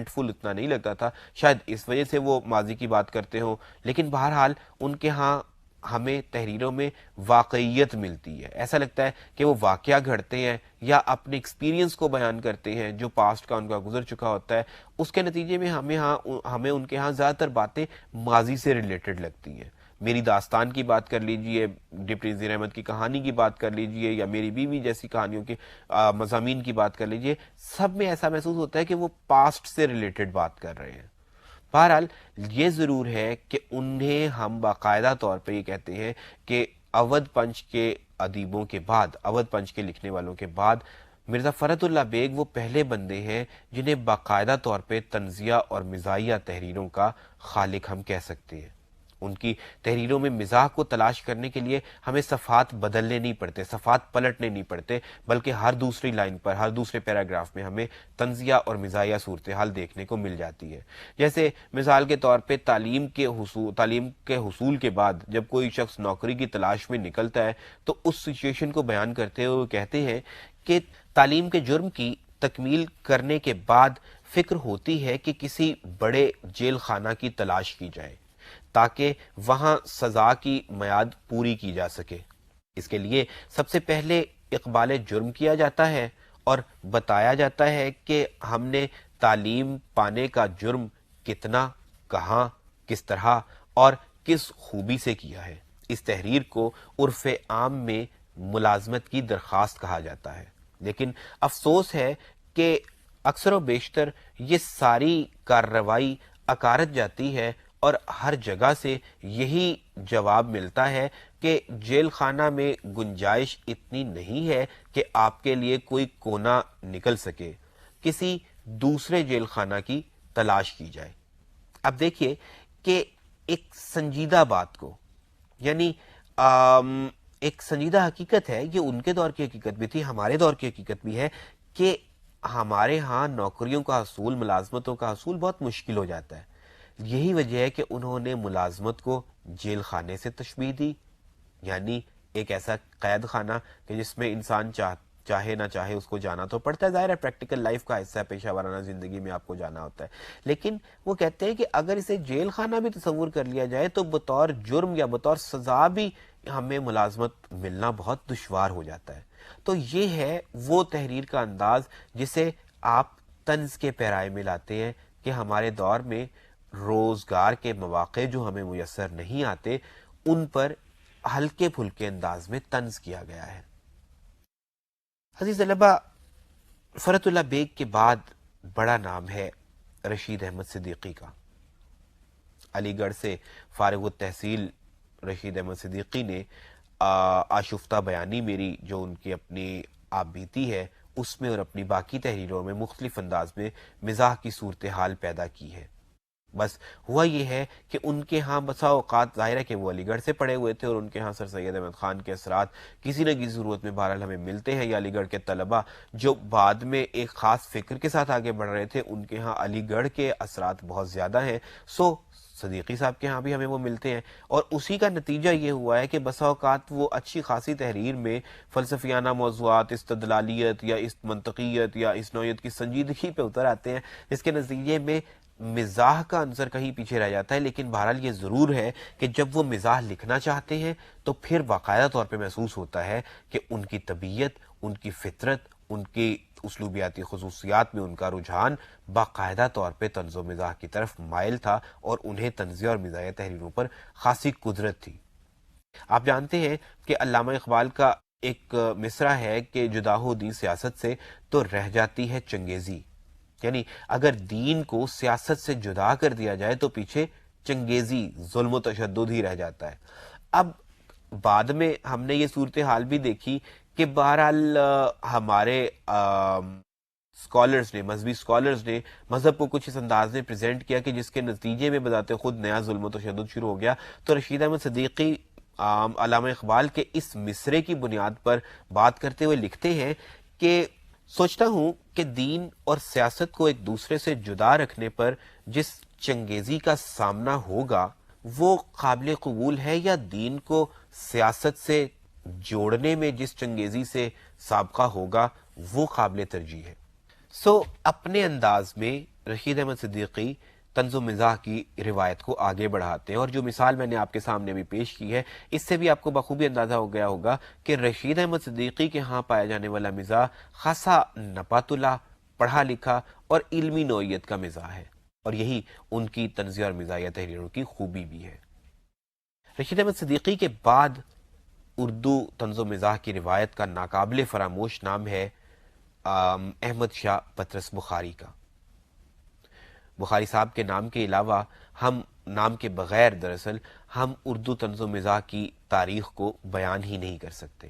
فل اتنا نہیں لگتا تھا، شاید اس وجہ سے وہ ماضی کی بات کرتے ہوں، لیکن بہرحال ان کے ہاں ہمیں تحریروں میں واقعیت ملتی ہے، ایسا لگتا ہے کہ وہ واقعہ گھڑتے ہیں یا اپنے ایکسپیرینس کو بیان کرتے ہیں جو پاسٹ کا ان کا گزر چکا ہوتا ہے، اس کے نتیجے میں ہمیں ان کے ہاں زیادہ تر باتیں ماضی سے ریلیٹڈ لگتی ہیں۔ میری داستان کی بات کر لیجئے، ڈپٹی نذیر احمد کی کہانی کی بات کر لیجئے، یا میری بیوی جیسی کہانیوں کے مضامین کی بات کر لیجئے، سب میں ایسا محسوس ہوتا ہے کہ وہ پاسٹ سے ریلیٹڈ بات کر رہے ہیں۔ بہرحال یہ ضرور ہے کہ انہیں ہم باقاعدہ طور پہ یہ کہتے ہیں کہ اودھ پنچ کے ادیبوں کے بعد، اودھ پنچ کے لکھنے والوں کے بعد مرزا فرت اللہ بیگ وہ پہلے بندے ہیں جنہیں باقاعدہ طور پہ طنزیہ اور مزاحیہ تحریروں کا خالق ہم کہہ سکتے ہیں۔ ان کی تحریروں میں مزاح کو تلاش کرنے کے لیے ہمیں صفحات بدلنے نہیں پڑتے، صفحات پلٹنے نہیں پڑتے، بلکہ ہر دوسری لائن پر، ہر دوسرے پیراگراف میں ہمیں طنزیہ اور مزاحیہ صورتحال دیکھنے کو مل جاتی ہے۔ جیسے مثال کے طور پہ تعلیم کے حصول کے بعد جب کوئی شخص نوکری کی تلاش میں نکلتا ہے تو اس سچویشن کو بیان کرتے ہوئے وہ کہتے ہیں کہ تعلیم کے جرم کی تکمیل کرنے کے بعد فکر ہوتی ہے کہ کسی بڑے جیل خانہ کی تلاش کی جائے تاکہ وہاں سزا کی میعاد پوری کی جا سکے۔ اس کے لیے سب سے پہلے اقبال جرم کیا جاتا ہے اور بتایا جاتا ہے کہ ہم نے تعلیم پانے کا جرم کتنا، کہاں، کس طرح اور کس خوبی سے کیا ہے۔ اس تحریر کو عرف عام میں ملازمت کی درخواست کہا جاتا ہے، لیکن افسوس ہے کہ اکثر و بیشتر یہ ساری کارروائی اکارت جاتی ہے اور ہر جگہ سے یہی جواب ملتا ہے کہ جیل خانہ میں گنجائش اتنی نہیں ہے کہ آپ کے لیے کوئی کونا نکل سکے، کسی دوسرے جیل خانہ کی تلاش کی جائے۔ اب دیکھیے کہ ایک سنجیدہ بات کو، یعنی ایک سنجیدہ حقیقت ہے، یہ ان کے دور کی حقیقت بھی تھی، ہمارے دور کی حقیقت بھی ہے، کہ ہمارے ہاں نوکریوں کا حصول، ملازمتوں کا حصول بہت مشکل ہو جاتا ہے۔ یہی وجہ ہے کہ انہوں نے ملازمت کو جیل خانے سے تشبیہ دی، یعنی ایک ایسا قید خانہ کہ جس میں انسان چاہے نہ چاہے اس کو جانا تو پڑتا ہے، ظاہر ہے پریکٹیکل لائف کا حصہ ہے، پیشہ ورانہ زندگی میں آپ کو جانا ہوتا ہے، لیکن وہ کہتے ہیں کہ اگر اسے جیل خانہ بھی تصور کر لیا جائے تو بطور جرم یا بطور سزا بھی ہمیں ملازمت ملنا بہت دشوار ہو جاتا ہے۔ تو یہ ہے وہ تحریر کا انداز جسے آپ طنز کے پیرائے میں لاتے ہیں کہ ہمارے دور میں روزگار کے مواقع جو ہمیں میسر نہیں آتے، ان پر ہلکے پھلکے انداز میں طنز کیا گیا ہے۔ عزیز طلبہ، فرحت اللہ بیگ کے بعد بڑا نام ہے رشید احمد صدیقی کا۔ علی گڑھ سے فارغ التحصیل رشید احمد صدیقی نے آشفتہ بیانی میری جو ان کی اپنی آپ بیتی ہے اس میں اور اپنی باقی تحریروں میں مختلف انداز میں مزاح کی صورتحال پیدا کی ہے۔ بس ہوا یہ ہے کہ ان کے ہاں بسا اوقات ظاہر ہے کہ وہ علی گڑھ سے پڑھے ہوئے تھے اور ان کے ہاں سر سید احمد خان کے اثرات کسی نہ کسی صورت میں بہرحال ہمیں ملتے ہیں، یا علی گڑھ کے طلبہ جو بعد میں ایک خاص فکر کے ساتھ آگے بڑھ رہے تھے ان کے ہاں علی گڑھ کے اثرات بہت زیادہ ہیں، سو صدیقی صاحب کے ہاں بھی ہمیں وہ ملتے ہیں، اور اسی کا نتیجہ یہ ہوا ہے کہ بسا اوقات وہ اچھی خاصی تحریر میں فلسفیانہ موضوعات، استدلالیت یا اس منطقیت یا اس نوعیت کی سنجیدگی پہ اتر آتے ہیں، جس کے نتیجے میں مزاح کا عنصر کہیں پیچھے رہ جاتا ہے۔ لیکن بہرحال یہ ضرور ہے کہ جب وہ مزاح لکھنا چاہتے ہیں تو پھر باقاعدہ طور پہ محسوس ہوتا ہے کہ ان کی طبیعت، ان کی فطرت، ان کی اسلوبیاتی خصوصیات میں ان کا رجحان باقاعدہ طور پہ طنز و مزاح کی طرف مائل تھا، اور انہیں طنزیہ اور مزاحیہ تحریروں پر خاصی قدرت تھی۔ آپ جانتے ہیں کہ علامہ اقبال کا ایک مصرع ہے کہ جدا ہو دین سیاست سے تو رہ جاتی ہے چنگیزی، یعنی اگر دین کو سیاست سے جدا کر دیا جائے تو پیچھے چنگیزی، ظلم و تشدد ہی رہ جاتا ہے۔ اب بعد میں ہم نے یہ صورتحال بھی دیکھی کہ بہرحال ہمارے اسکالرز نے، مذہبی اسکالرز نے مذہب کو کچھ اس انداز میں پریزنٹ کیا کہ جس کے نتیجے میں بذات خود نیا ظلم و تشدد شروع ہو گیا۔ تو رشید احمد صدیقی علامہ اقبال کے اس مصرے کی بنیاد پر بات کرتے ہوئے لکھتے ہیں کہ سوچتا ہوں کہ دین اور سیاست کو ایک دوسرے سے جدا رکھنے پر جس چنگیزی کا سامنا ہوگا وہ قابل قبول ہے، یا دین کو سیاست سے جوڑنے میں جس چنگیزی سے سابقہ ہوگا وہ قابل ترجیح ہے۔ سو اپنے انداز میں رشید احمد صدیقی طنز و مزاح کی روایت کو آگے بڑھاتے ہیں، اور جو مثال میں نے آپ کے سامنے بھی پیش کی ہے اس سے بھی آپ کو بخوبی اندازہ ہو گیا ہوگا کہ رشید احمد صدیقی کے ہاں پایا جانے والا مزاح خاصا نپاتلا، پڑھا لکھا اور علمی نوعیت کا مزاح ہے، اور یہی ان کی طنزیہ اور مزاحیہ تحریروں کی خوبی بھی ہے۔ رشید احمد صدیقی کے بعد اردو طنز و مزاح کی روایت کا ناقابل فراموش نام ہے احمد شاہ پطرس بخاری کا۔ بخاری صاحب کے نام کے علاوہ ہم نام کے بغیر دراصل ہم اردو طنز و مزاح کی تاریخ کو بیان ہی نہیں کر سکتے۔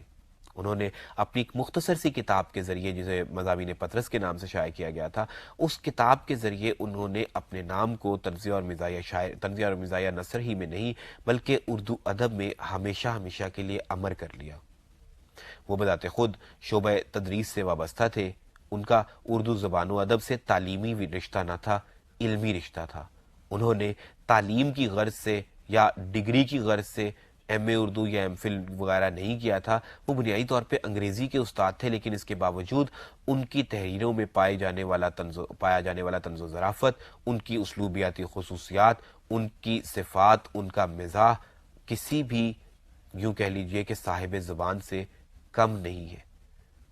انہوں نے اپنی ایک مختصر سی کتاب کے ذریعے، جسے مضامین پطرس کے نام سے شائع کیا گیا تھا، اس کتاب کے ذریعے انہوں نے اپنے نام کو طنزیہ اور مزاحیہ نثر ہی میں نہیں بلکہ اردو ادب میں ہمیشہ ہمیشہ کے لیے امر کر لیا۔ وہ بذات خود شعبہ تدریس سے وابستہ تھے، ان کا اردو زبان و ادب سے تعلیمی رشتہ نہ تھا، علمی رشتہ تھا۔ انہوں نے تعلیم کی غرض سے یا ڈگری کی غرض سے ایم اے اردو یا ایم فل وغیرہ نہیں کیا تھا، وہ بنیادی طور پہ انگریزی کے استاد تھے، لیکن اس کے باوجود ان کی تحریروں میں پایا جانے والا طنز و ظرافت، ان کی اسلوبیاتی خصوصیات، ان کی صفات، ان کا مزاح کسی بھی یوں کہہ لیجئے کہ صاحب زبان سے کم نہیں ہے۔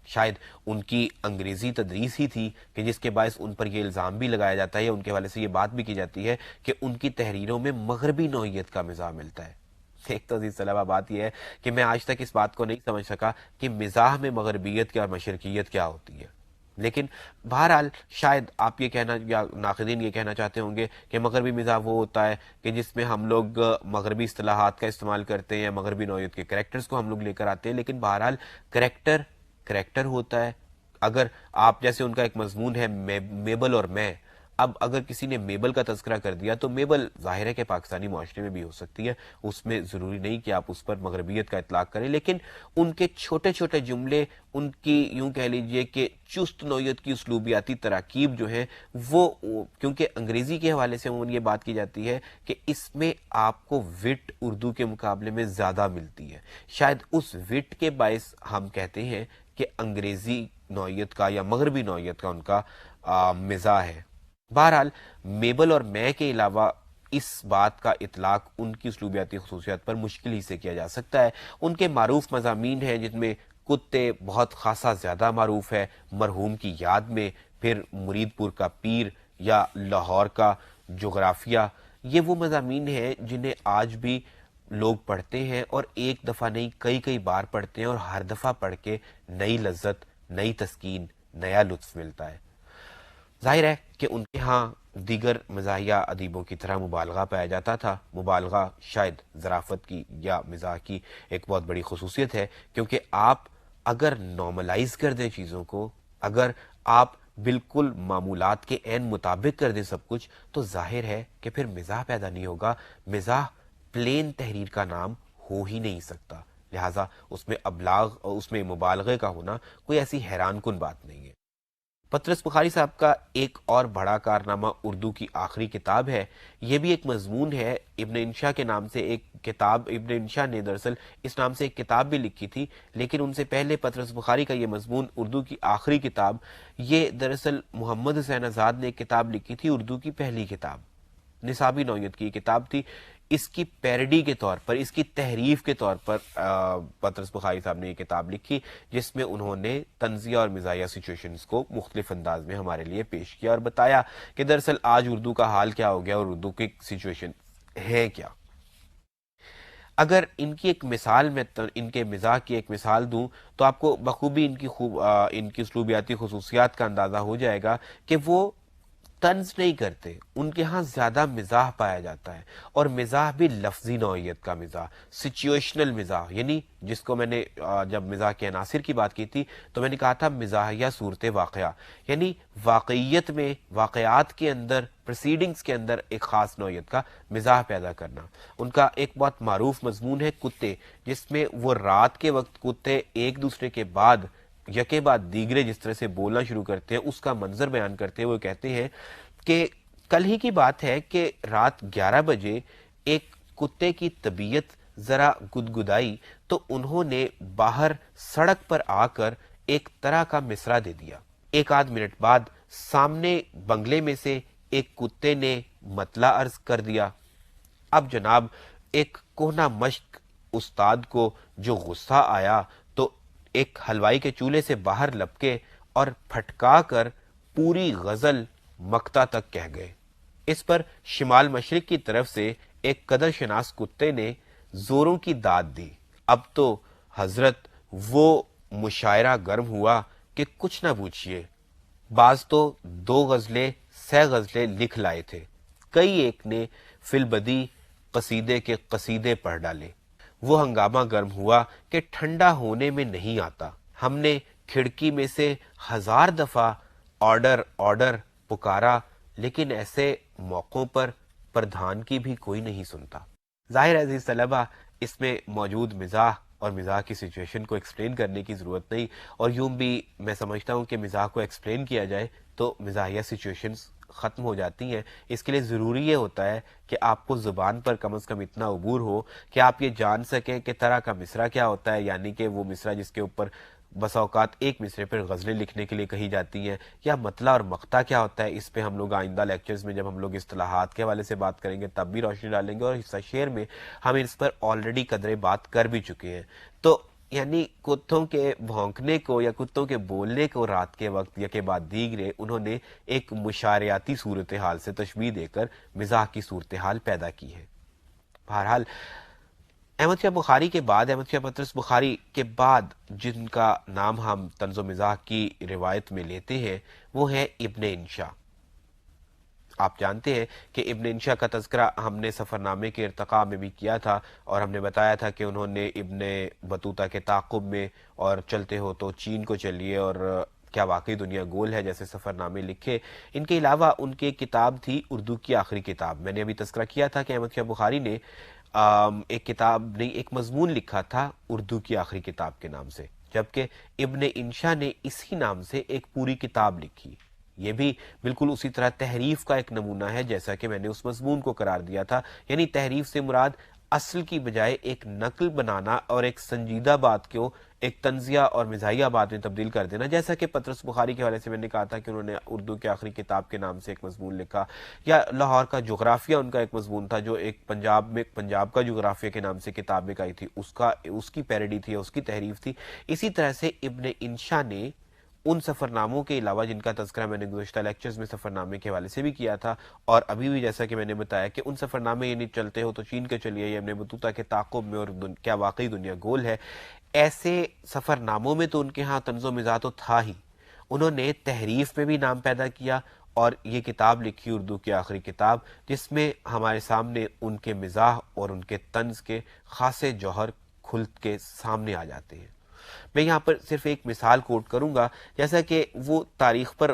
شاید ان کی انگریزی تدریس ہی تھی کہ جس کے باعث ان پر یہ الزام بھی لگایا جاتا ہے، یا ان کے حوالے سے یہ بات بھی کی جاتی ہے کہ ان کی تحریروں میں مغربی نوعیت کا مزاح ملتا ہے۔ ایک تو عزیز طلبہ بات یہ ہے کہ میں آج تک اس بات کو نہیں سمجھ سکا کہ مزاح میں مغربیت کیا اور مشرقیت کیا ہوتی ہے۔ لیکن بہرحال شاید آپ یہ کہنا یا ناقدین یہ کہنا چاہتے ہوں گے کہ مغربی مزاح وہ ہوتا ہے کہ جس میں ہم لوگ مغربی اصطلاحات کا استعمال کرتے ہیں یا مغربی نوعیت کے کریکٹرز کو ہم لوگ لے کر آتے ہیں، لیکن بہرحال کریکٹر ہوتا ہے۔ اگر آپ جیسے ان کا ایک مضمون ہے میبل اور میں، اب اگر کسی نے میبل کا تذکرہ کر دیا تو میبل ظاہر ہے کہ پاکستانی معاشرے میں بھی ہو سکتی ہے، اس میں ضروری نہیں کہ آپ اس پر مغربیت کا اطلاق کریں، لیکن ان کے چھوٹے چھوٹے جملے، ان کی یوں کہہ لیجئے کہ چست نوعیت کی اسلوبیاتی تراکیب جو ہیں وہ، کیونکہ انگریزی کے حوالے سے یہ بات کی جاتی ہے کہ اس میں آپ کو وٹ اردو کے مقابلے میں زیادہ ملتی ہے، شاید اس وٹ کے باعث ہم کہتے ہیں کہ انگریزی نوعیت کا یا مغربی نوعیت کا ان کا مزاح ہے۔ بہرحال میبل اور میں کے علاوہ اس بات کا اطلاق ان کی اسلوبیاتی خصوصیات پر مشکل ہی سے کیا جا سکتا ہے۔ ان کے معروف مضامین ہیں جن میں کتے بہت خاصا زیادہ معروف ہے، مرحوم کی یاد میں، پھر مرید پور کا پیر یا لاہور کا جغرافیہ، یہ وہ مضامین ہیں جنہیں آج بھی لوگ پڑھتے ہیں اور ایک دفعہ نہیں کئی بار پڑھتے ہیں، اور ہر دفعہ پڑھ کے نئی لذت، نئی تسکین، نیا لطف ملتا ہے۔ ظاہر ہے کہ ان کے ہاں دیگر مزاحیہ ادیبوں کی طرح مبالغہ پایا جاتا تھا۔ مبالغہ شاید ظرافت کی یا مزاح کی ایک بہت بڑی خصوصیت ہے، کیونکہ آپ اگر نارملائز کر دیں چیزوں کو، اگر آپ بالکل معمولات کے عین مطابق کر دیں سب کچھ، تو ظاہر ہے کہ پھر مزاح پیدا نہیں ہوگا۔ مزاح پلین تحریر کا نام ہو ہی نہیں سکتا، لہٰذا اس میں ابلاغ اور اس میں مبالغے کا ہونا کوئی ایسی حیران کن بات نہیں ہے۔ پطرس بخاری صاحب کا ایک اور بڑا کارنامہ اردو کی آخری کتاب ہے۔ یہ بھی ایک مضمون ہے، ابن انشا کے نام سے ایک کتاب، ابن انشا نے دراصل اس نام سے ایک کتاب بھی لکھی تھی، لیکن ان سے پہلے پطرس بخاری کا یہ مضمون اردو کی آخری کتاب، یہ دراصل محمد حسین آزاد نے ایک کتاب لکھی تھی، اردو کی پہلی کتاب، نصابی نوعیت کی کتاب تھی۔ اس کی پیرڈی کے طور پر، اس کی تحریف کے طور پر پطرس بخاری صاحب نے یہ کتاب لکھی، جس میں انہوں نے طنزیہ اور مزاحیہ سچویشنز کو مختلف انداز میں ہمارے لیے پیش کیا اور بتایا کہ دراصل آج اردو کا حال کیا ہو گیا اور اردو کی سچویشن ہے کیا۔ اگر ان کی ایک مثال میں ان کے مزاح کی ایک مثال دوں تو آپ کو بخوبی ان کی اسلوبیاتی خصوصیات کا اندازہ ہو جائے گا کہ وہ طنز نہیں کرتے، ان کے ہاں زیادہ مزاح پایا جاتا ہے، اور مزاح بھی لفظی نوعیت کا مزاح، سچویشنل مزاح، یعنی جس کو میں نے جب مزاح کے عناصر کی بات کی تھی تو میں نے کہا تھا مزاحیہ صورت واقعہ، یعنی واقعیت میں، واقعات کے اندر، پروسیڈنگز کے اندر ایک خاص نوعیت کا مزاح پیدا کرنا۔ ان کا ایک بہت معروف مضمون ہے کتے، جس میں وہ رات کے وقت کتے ایک دوسرے کے بعد یکے بعد دیگرے جس طرح سے بولنا شروع کرتے ہیں، اس کا منظر بیان کرتے ہیں۔ وہ کہتے ہیں کہ کل ہی کی بات ہے کہ رات 11 بجے ایک کتے کی طبیعت ذرا گدگدائی تو انہوں نے باہر سڑک پر آ کر ایک طرح کا مصرع دے دیا۔ ایک آدھ منٹ بعد سامنے بنگلے میں سے ایک کتے نے مطلع عرض کر دیا۔ اب جناب ایک کوہنا مشق استاد کو جو غصہ آیا تو ایک حلوائی کے چولہے سے باہر لپکے اور پھٹکا کر پوری غزل مقطع تک کہہ گئے۔ اس پر شمال مشرق کی طرف سے ایک قدر شناس کتے نے زوروں کی داد دی۔ اب تو حضرت وہ مشاعرہ گرم ہوا کہ کچھ نہ پوچھئے، بعض تو 2 غزلیں 6 غزلیں لکھ لائے تھے، کئی ایک نے فی البدی قصیدے کے قصیدے پڑھ ڈالے۔ وہ ہنگامہ گرم ہوا کہ ٹھنڈا ہونے میں نہیں آتا، ہم نے کھڑکی میں سے 1000 دفعہ آرڈر آرڈر پکارا، لیکن ایسے موقعوں پر پردھان کی بھی کوئی نہیں سنتا۔ ظاہر عزیز طلبہ، اس میں موجود مزاح اور مزاح کی سچویشن کو ایکسپلین کرنے کی ضرورت نہیں، اور یوں بھی میں سمجھتا ہوں کہ مزاح کو ایکسپلین کیا جائے تو مزاحیہ سچویشنز ختم ہو جاتی ہیں۔ اس کے لیے ضروری یہ ہوتا ہے کہ آپ کو زبان پر کم از کم اتنا عبور ہو کہ آپ یہ جان سکیں کہ طرح کا مصرع کیا ہوتا ہے، یعنی کہ وہ مصرع جس کے اوپر بسا اوقات ایک مصرے پر غزلیں لکھنے کے لیے کہی جاتی ہیں، یا مطلع اور مقطع کیا ہوتا ہے۔ اس پہ ہم لوگ آئندہ لیکچرز میں جب ہم لوگ اصطلاحات کے حوالے سے بات کریں گے تب بھی روشنی ڈالیں گے، اور حصہ شعر میں ہم اس پر آلریڈی قدرے بات کر بھی چکے ہیں۔ تو یعنی کتوں کے بھونکنے کو یا کتوں کے بولنے کو رات کے وقت یا کے بعد دیگرے انہوں نے ایک مشاعریاتی صورتحال سے تشبیہ دے کر مزاح کی صورتحال پیدا کی ہے۔ بہرحال احمد شاہ بخاری کے بعد، احمد شاہ پطرس بخاری کے بعد جن کا نام ہم طنز و مزاح کی روایت میں لیتے ہیں وہ ہے ابن انشا۔ آپ جانتے ہیں کہ ابن انشا کا تذکرہ ہم نے سفرنامے کے ارتقاء میں بھی کیا تھا، اور ہم نے بتایا تھا کہ انہوں نے ابن بطوطہ کے تعاقب میں اور چلتے ہو تو چین کو چلیے اور کیا واقعی دنیا گول ہے جیسے سفرنامے لکھے۔ ان کے علاوہ ان کی ایک کتاب تھی اردو کی آخری کتاب۔ میں نے ابھی تذکرہ کیا تھا کہ احمد شاہ بخاری نے ایک کتاب نہیں، ایک مضمون لکھا تھا اردو کی آخری کتاب کے نام سے، جبکہ ابن انشا نے اسی نام سے ایک پوری کتاب لکھی۔ یہ بھی بالکل اسی طرح تحریف کا ایک نمونہ ہے جیسا کہ میں نے اس مضمون کو قرار دیا تھا، یعنی تحریف سے مراد اصل کی بجائے ایک نقل بنانا اور ایک سنجیدہ بات کو ایک طنزیہ اور مزاحیہ بات میں تبدیل کر دینا، جیسا کہ پطرس بخاری کے حوالے سے میں نے کہا تھا کہ انہوں نے اردو کی آخری کتاب کے نام سے ایک مضمون لکھا، یا لاہور کا جغرافیہ ان کا ایک مضمون تھا جو ایک پنجاب کا جغرافیہ کے نام سے کتاب ایک آئی تھی، اس کی پیروڈی تھی، اس کی تحریف تھی۔ اسی طرح سے ابن انشا نے ان سفرناموں کے علاوہ جن کا تذکرہ میں نے گزشتہ لیکچرز میں سفرنامے کے حوالے سے بھی کیا تھا، اور ابھی بھی جیسا کہ میں نے بتایا کہ ان سفرنامے یعنی چلتے ہو تو چین کے چلیے، یا ابن بطوطہ کے تعاقب میں اور کیا واقعی دنیا گول ہے، ایسے سفرناموں میں تو ان کے ہاں طنز و مزاح تو تھا ہی، انہوں نے تحریف میں بھی نام پیدا کیا اور یہ کتاب لکھی اردو کی آخری کتاب، جس میں ہمارے سامنے ان کے مزاح اور ان کے طنز کے خاصے جوہر کھل کے سامنے آ جاتے ہیں۔ میں یہاں پر صرف ایک مثال کوٹ کروں گا، جیسا کہ وہ تاریخ پر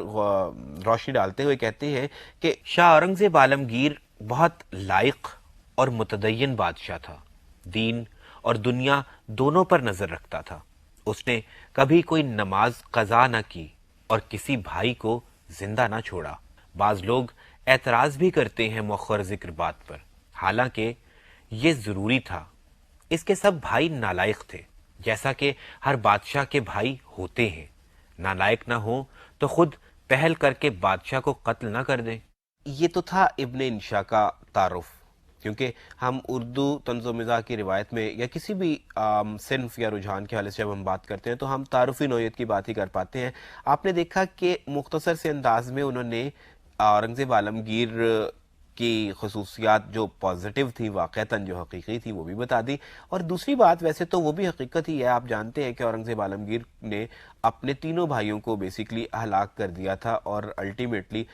روشنی ڈالتے ہوئے کہتے ہیں کہ شاہ اورنگزیب عالمگیر بہت لائق اور متدین بادشاہ تھا، دین اور دنیا دونوں پر نظر رکھتا تھا۔ اس نے کبھی کوئی نماز قضا نہ کی اور کسی بھائی کو زندہ نہ چھوڑا۔ بعض لوگ اعتراض بھی کرتے ہیں مؤخر ذکر بات پر، حالانکہ یہ ضروری تھا۔ اس کے سب بھائی نالائق تھے، جیسا کہ ہر بادشاہ کے بھائی ہوتے ہیں، نالائق نہ ہوں تو خود پہل کر کے بادشاہ کو قتل نہ کر دیں۔ یہ تو تھا ابن انشا کا تعارف، کیونکہ ہم اردو طنز و مزاح کی روایت میں یا کسی بھی صنف یا رجحان کے حوالے سے جب ہم بات کرتے ہیں تو ہم تعارفی نوعیت کی بات ہی کر پاتے ہیں۔ آپ نے دیکھا کہ مختصر سے انداز میں انہوں نے اورنگزیب عالمگیر کی خصوصیات جو پازیٹیو تھی، واقعتاً جو حقیقی تھی، وہ بھی بتا دی، اور دوسری بات ویسے تو وہ بھی حقیقت ہی ہے۔ آپ جانتے ہیں کہ اورنگزیب عالمگیر نے اپنے تینوں بھائیوں کو بیسیکلی ہلاک کر دیا تھا اور الٹیمیٹلی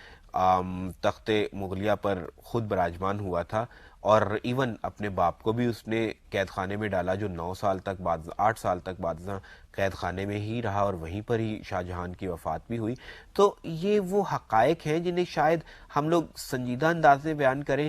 تخت مغلیہ پر خود براجمان ہوا تھا، اور ایون اپنے باپ کو بھی اس نے قید خانے میں ڈالا، جو 8 سال تک بعد قید خانے میں ہی رہا، اور وہیں پر ہی شاہ جہان کی وفات بھی ہوئی۔ تو یہ وہ حقائق ہیں جنہیں شاید ہم لوگ سنجیدہ انداز میں بیان کریں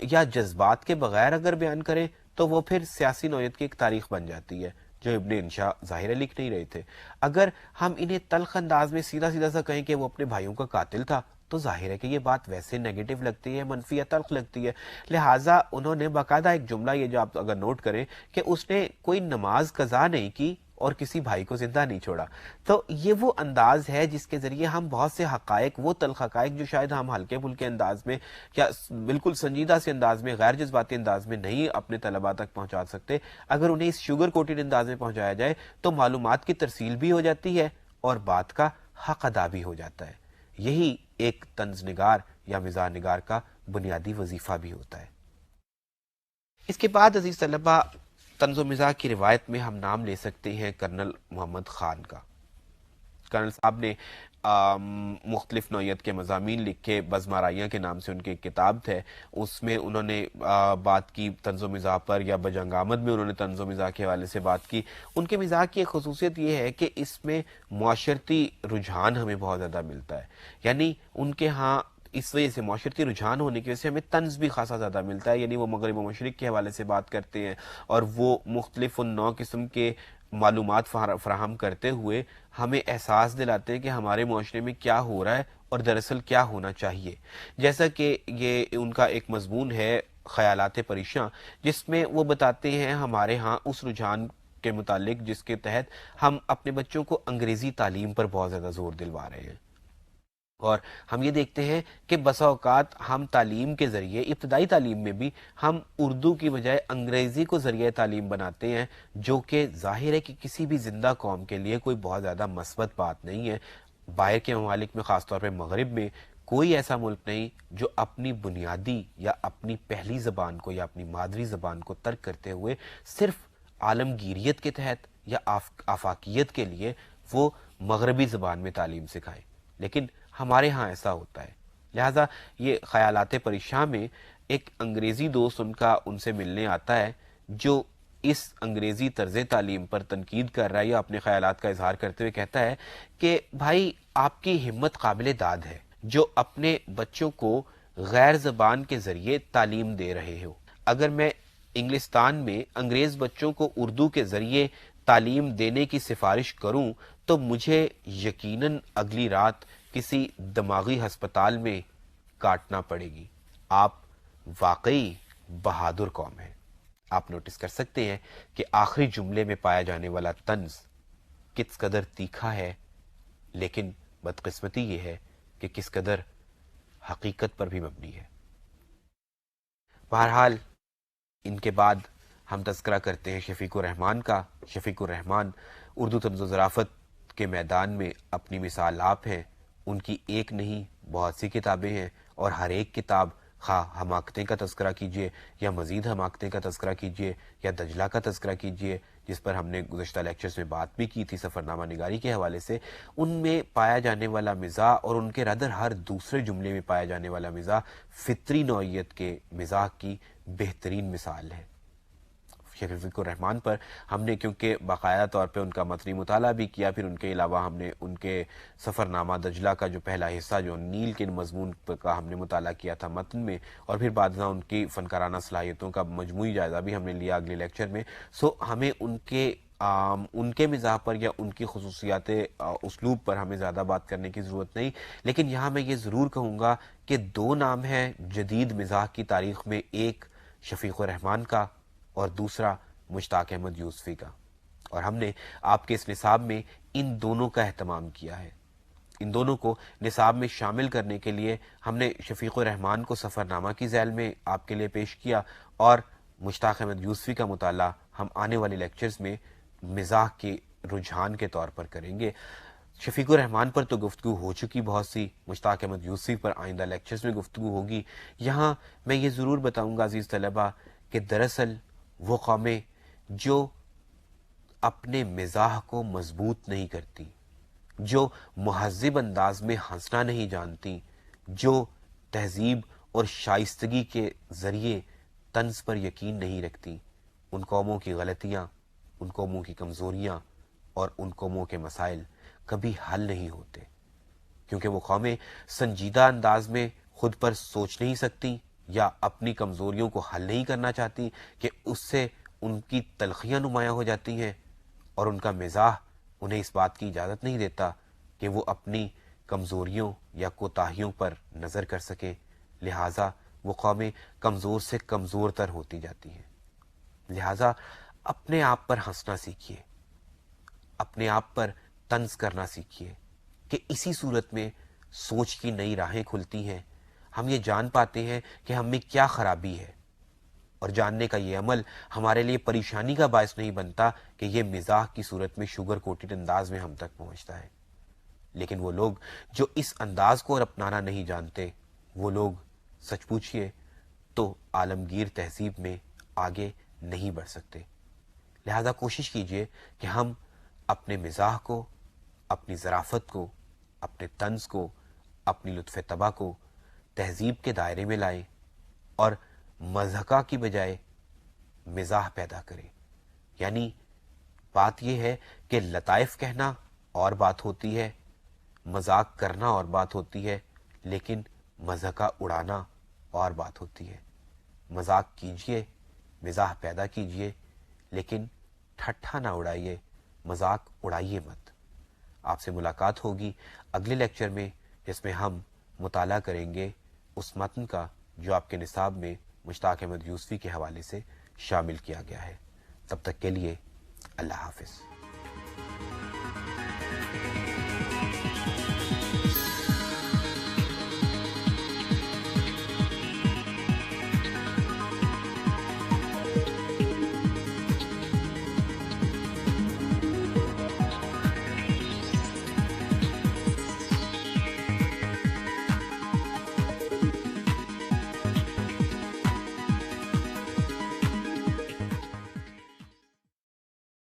یا جذبات کے بغیر اگر بیان کریں تو وہ پھر سیاسی نوعیت کی ایک تاریخ بن جاتی ہے، جو ابن انشا ظاہر لکھ نہیں رہے تھے۔ اگر ہم انہیں تلخ انداز میں سیدھا سا کہیں کہ وہ اپنے بھائیوں کا قاتل تھا تو ظاہر ہے کہ یہ بات ویسے نیگیٹو لگتی ہے، منفی یا تلخ لگتی ہے۔ لہٰذا انہوں نے باقاعدہ ایک جملہ، یہ جو آپ اگر نوٹ کریں کہ اس نے کوئی نماز قضا نہیں کی اور کسی بھائی کو زندہ نہیں چھوڑا، تو یہ وہ انداز ہے جس کے ذریعے ہم بہت سے حقائق، وہ تلخ حقائق جو شاید ہم ہلکے پھلکے انداز میں یا بالکل سنجیدہ سے انداز میں، غیر جذباتی انداز میں نہیں اپنے طلباء تک پہنچا سکتے، اگر انہیں اس شوگر کوٹڈ انداز میں پہنچایا جائے تو معلومات کی ترسیل بھی ہو جاتی ہے اور بات کا حق ادا بھی ہو جاتا ہے۔ یہی ایک طنز نگار یا مزاح نگار کا بنیادی وظیفہ بھی ہوتا ہے۔ اس کے بعد عزیز طلباء، طنز و مزاح کی روایت میں ہم نام لے سکتے ہیں کرنل محمد خان کا۔ کرنل صاحب نے مختلف نوعیت کے مضامین لکھے، بزم آرائیاں کے نام سے ان کی ایک کتاب تھے، اس میں انہوں نے بات کی طنز و مزاح پر، یا بجنگ آمد میں انہوں نے طنز و مزاح کے حوالے سے بات کی۔ ان کے مزاح کی ایک خصوصیت یہ ہے کہ اس میں معاشرتی رجحان ہمیں بہت زیادہ ملتا ہے، یعنی ان کے ہاں اس وجہ سے معاشرتی رجحان ہونے کی وجہ سے ہمیں طنز بھی خاصا زیادہ ملتا ہے، یعنی وہ مغرب و مشرق کے حوالے سے بات کرتے ہیں اور وہ مختلف نو قسم کے معلومات فراہم کرتے ہوئے ہمیں احساس دلاتے ہیں کہ ہمارے معاشرے میں کیا ہو رہا ہے اور دراصل کیا ہونا چاہیے۔ جیسا کہ یہ ان کا ایک مضمون ہے خیالات پریشاں، جس میں وہ بتاتے ہیں ہمارے ہاں اس رجحان کے متعلق جس کے تحت ہم اپنے بچوں کو انگریزی تعلیم پر بہت زیادہ زور دلوا رہے ہیں، اور ہم یہ دیکھتے ہیں کہ بسا اوقات ہم تعلیم کے ذریعے، ابتدائی تعلیم میں بھی ہم اردو کی بجائے انگریزی کو ذریعہ تعلیم بناتے ہیں، جو کہ ظاہر ہے کہ کسی بھی زندہ قوم کے لیے کوئی بہت زیادہ مثبت بات نہیں ہے۔ باہر کے ممالک میں، خاص طور پہ مغرب میں، کوئی ایسا ملک نہیں جو اپنی بنیادی یا اپنی پہلی زبان کو یا اپنی مادری زبان کو ترک کرتے ہوئے صرف عالمگیریت کے تحت یا آفاقیت کے لیے وہ مغربی زبان میں تعلیم سکھائے. لیکن ہمارے ہاں ایسا ہوتا ہے. لہٰذا یہ خیالات پریشاں میں ایک انگریزی دوست ان سے ملنے آتا ہے جو اس انگریزی طرز تعلیم پر تنقید کر رہا ہے یا اپنے خیالات کا اظہار کرتے ہوئے کہتا ہے کہ بھائی آپ کی ہمت قابل داد ہے جو اپنے بچوں کو غیر زبان کے ذریعے تعلیم دے رہے ہو. اگر میں انگلستان میں انگریز بچوں کو اردو کے ذریعے تعلیم دینے کی سفارش کروں تو مجھے یقیناً اگلی رات کسی دماغی ہسپتال میں کاٹنا پڑے گی. آپ واقعی بہادر قوم ہیں. آپ نوٹس کر سکتے ہیں کہ آخری جملے میں پایا جانے والا طنز کس قدر تیکھا ہے، لیکن بدقسمتی یہ ہے کہ کس قدر حقیقت پر بھی مبنی ہے. بہرحال ان کے بعد ہم تذکرہ کرتے ہیں شفیق الرحمان کا. شفیق الرحمان اردو طنز و ظرافت کے میدان میں اپنی مثال آپ ہیں. ان کی ایک نہیں بہت سی کتابیں ہیں اور ہر ایک کتاب خواہ حماقتیں کا تذکرہ کیجیے یا مزید حماقتیں کا تذکرہ کیجیے یا دجلہ کا تذکرہ کیجیے جس پر ہم نے گزشتہ لیکچرز میں بات بھی کی تھی سفرنامہ نگاری کے حوالے سے، ان میں پایا جانے والا مزاح اور ان کے ردر ہر دوسرے جملے میں پایا جانے والا مزاح فطری نوعیت کے مزاح کی بہترین مثال ہے. شفیق الرحمان پر ہم نے کیونکہ باقاعدہ طور پہ ان کا متنی مطالعہ بھی کیا، پھر ان کے علاوہ ہم نے ان کے سفرنامہ دجلہ کا جو پہلا حصہ جو نیل کے مضمون کا ہم نے مطالعہ کیا تھا متن میں، اور پھر بعد ازاں ان کی فنکارانہ صلاحیتوں کا مجموعی جائزہ بھی ہم نے لیا اگلے لیکچر میں. ہمیں ان کے مزاح پر یا ان کی خصوصیات اسلوب پر ہمیں زیادہ بات کرنے کی ضرورت نہیں. لیکن یہاں میں یہ ضرور کہوں گا کہ دو نام ہیں جدید مزاح کی تاریخ میں، ایک شفیق الرحمان کا اور دوسرا مشتاق احمد یوسفی کا. اور ہم نے آپ کے اس نصاب میں ان دونوں کا اہتمام کیا ہے. ان دونوں کو نصاب میں شامل کرنے کے لیے ہم نے شفیق الرحمان کو سفرنامہ کی ذیل میں آپ کے لیے پیش کیا اور مشتاق احمد یوسفی کا مطالعہ ہم آنے والے لیکچرز میں مزاح کے رجحان کے طور پر کریں گے. شفیق الرحمان پر تو گفتگو ہو چکی بہت سی، مشتاق احمد یوسفی پر آئندہ لیکچرز میں گفتگو ہوگی. یہاں میں یہ ضرور بتاؤں گا عزیز طلبہ کہ دراصل وہ قومیں جو اپنے مزاح کو مضبوط نہیں کرتی، جو مہذب انداز میں ہنسنا نہیں جانتی، جو تہذیب اور شائستگی کے ذریعے طنز پر یقین نہیں رکھتی، ان قوموں کی غلطیاں، ان قوموں کی کمزوریاں اور ان قوموں کے مسائل کبھی حل نہیں ہوتے، کیونکہ وہ قومیں سنجیدہ انداز میں خود پر سوچ نہیں سکتی یا اپنی کمزوریوں کو حل نہیں کرنا چاہتی کہ اس سے ان کی تلخیاں نمایاں ہو جاتی ہیں، اور ان کا مزاح انہیں اس بات کی اجازت نہیں دیتا کہ وہ اپنی کمزوریوں یا کوتاہیوں پر نظر کر سکیں. لہٰذا وہ قومیں کمزور سے کمزور تر ہوتی جاتی ہیں. لہٰذا اپنے آپ پر ہنسنا سیکھیے، اپنے آپ پر طنز کرنا سیکھیے کہ اسی صورت میں سوچ کی نئی راہیں کھلتی ہیں. ہم یہ جان پاتے ہیں کہ ہم میں کیا خرابی ہے، اور جاننے کا یہ عمل ہمارے لیے پریشانی کا باعث نہیں بنتا کہ یہ مزاح کی صورت میں شوگر کوٹڈ انداز میں ہم تک پہنچتا ہے. لیکن وہ لوگ جو اس انداز کو اور اپنانا نہیں جانتے، وہ لوگ سچ پوچھئے تو عالمگیر تہذیب میں آگے نہیں بڑھ سکتے. لہذا کوشش کیجئے کہ ہم اپنے مزاح کو، اپنی ظرافت کو، اپنے طنز کو، اپنی لطف طبع کو تہذیب کے دائرے میں لائیں اور مضحکہ کی بجائے مزاح پیدا کریں. یعنی بات یہ ہے کہ لطائف کہنا اور بات ہوتی ہے، مذاق کرنا اور بات ہوتی ہے، لیکن مضحکہ اڑانا اور بات ہوتی ہے. مذاق کیجئے، مزاح پیدا کیجئے، لیکن ٹھٹھا نہ اڑائیے، مذاق اڑائیے مت. آپ سے ملاقات ہوگی اگلے لیکچر میں، جس میں ہم مطالعہ کریں گے اس متن کا جو آپ کے نصاب میں مشتاق احمد یوسفی کے حوالے سے شامل کیا گیا ہے. تب تک کے لیے اللہ حافظ.